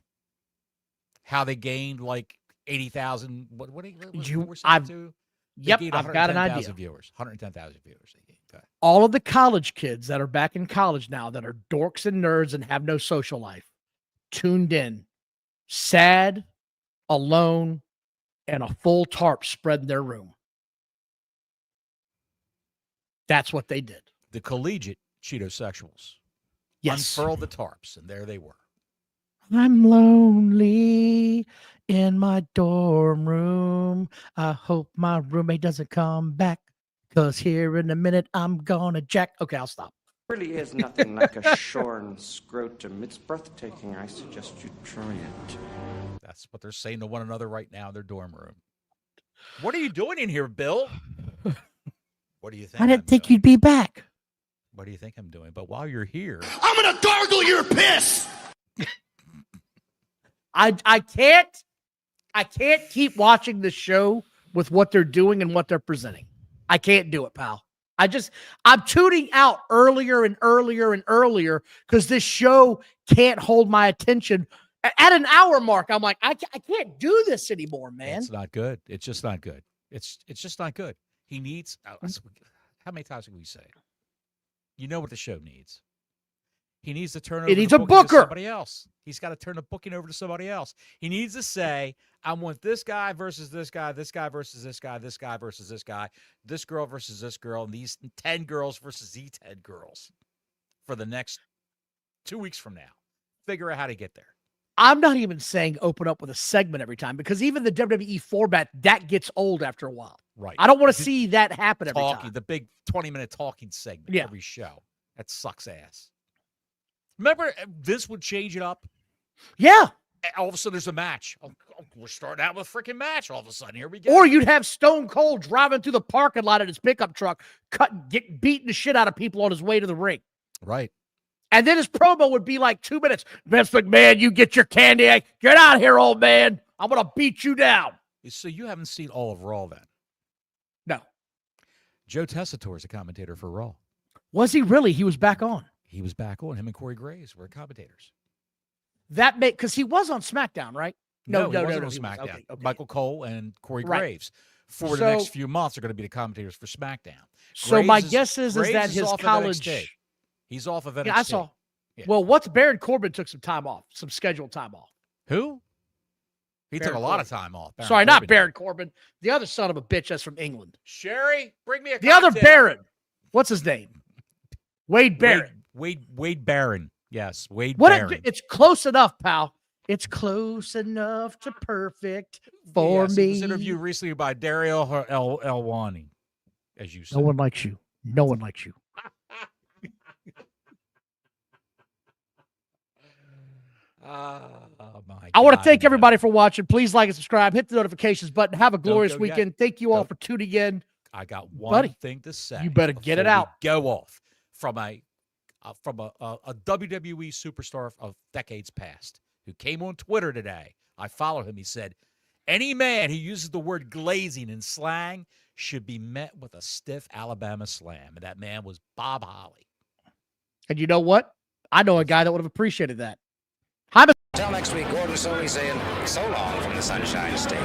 How they gained like 80,000. What Yep, I've got an idea. Viewers, 110,000 viewers. Okay. All of the college kids that are back in college now that are dorks and nerds and have no social life tuned in, sad, alone, and a full tarp spread in their room. That's what they did. The collegiate Cheetosexuals. Yes. Unfurled the tarps, and there they were. I'm lonely in my dorm room. I hope my roommate doesn't come back, because here in a minute I'm gonna jack. Okay, I'll stop. Really is nothing like a shorn scrotum. It's breathtaking. I suggest you try it. That's what they're saying to one another right now in their dorm room. What are you doing in here, Bill? What do you think? I didn't think you'd be back. What do you think I'm doing? But while you're here, I'm gonna gargle your piss. I can't keep watching the show with what they're doing and what they're presenting. I can't do it, pal. I'm tuning out earlier and earlier and earlier because this show can't hold my attention. At an hour mark, I'm like, I can't do this anymore, man. It's not good. It's just not good. It's just not good. He needs, how many times can we say it? You know what the show needs? He needs to turn over It needs the a booking to booker. somebody else. He's got to turn the booking over to somebody else. He needs to say, I want this guy versus this guy versus this guy versus this guy, this girl versus this girl, and these 10 girls versus these 10 girls for the next 2 weeks from now. Figure out how to get there. I'm not even saying open up with a segment every time, because even the WWE format, that gets old after a while. Right. I don't want to see that happen every time. The big 20-minute talking segment Yeah. every show. That sucks ass. Remember, Vince would change it up? Yeah. And all of a sudden, there's a match. We're starting out with a freaking match. All of a sudden, here we go. Or you'd have Stone Cold driving through the parking lot in his pickup truck, beating the shit out of people on his way to the ring. Right. And then his promo would be like 2 minutes. Vince McMahon, you get your candy. Get out of here, old man. I'm going to beat you down. So you haven't seen all of Raw then? No. Joe Tessitore is a commentator for Raw. Was he really? He was back on. He was back on. Him and Corey Graves were commentators. That made, because he was on SmackDown, right? He wasn't on SmackDown. Okay. Michael Cole and Corey Right. Graves for the next few months are going to be the commentators for SmackDown. So my guess is Graves that his off of college. NXT. He's off of NXT. Yeah, I saw. Yeah. Well, what's Baron Corbin took some time off, some scheduled time off. Who? He Baron took a lot of time off. Sorry, not Baron Corbin. The other son of a bitch that's from England. Sherry, bring me a The other cocktail. Baron. What's his name? Wade Barron. Wade Barron. Yes, Wade What? Barron. It's close enough, pal. It's close enough to perfect for Yes, me. He was interviewed recently by Dario Elwani, as you said. No one likes you. No one likes you. Oh my I want to God, thank man. everybody for watching. Please like and subscribe. Hit the notifications button. Have a glorious go yet. weekend. Thank you all Don't- for tuning in. I got one Buddy, thing to say. you better get it before we out. Go off from a WWE superstar of decades past who came on Twitter today. I follow him. He said, "Any man who uses the word glazing in slang should be met with a stiff Alabama slam." And that man was Bob Holly. And you know what? I know a guy that would have appreciated that. Until next week, Gordon Soley saying so long from the Sunshine State.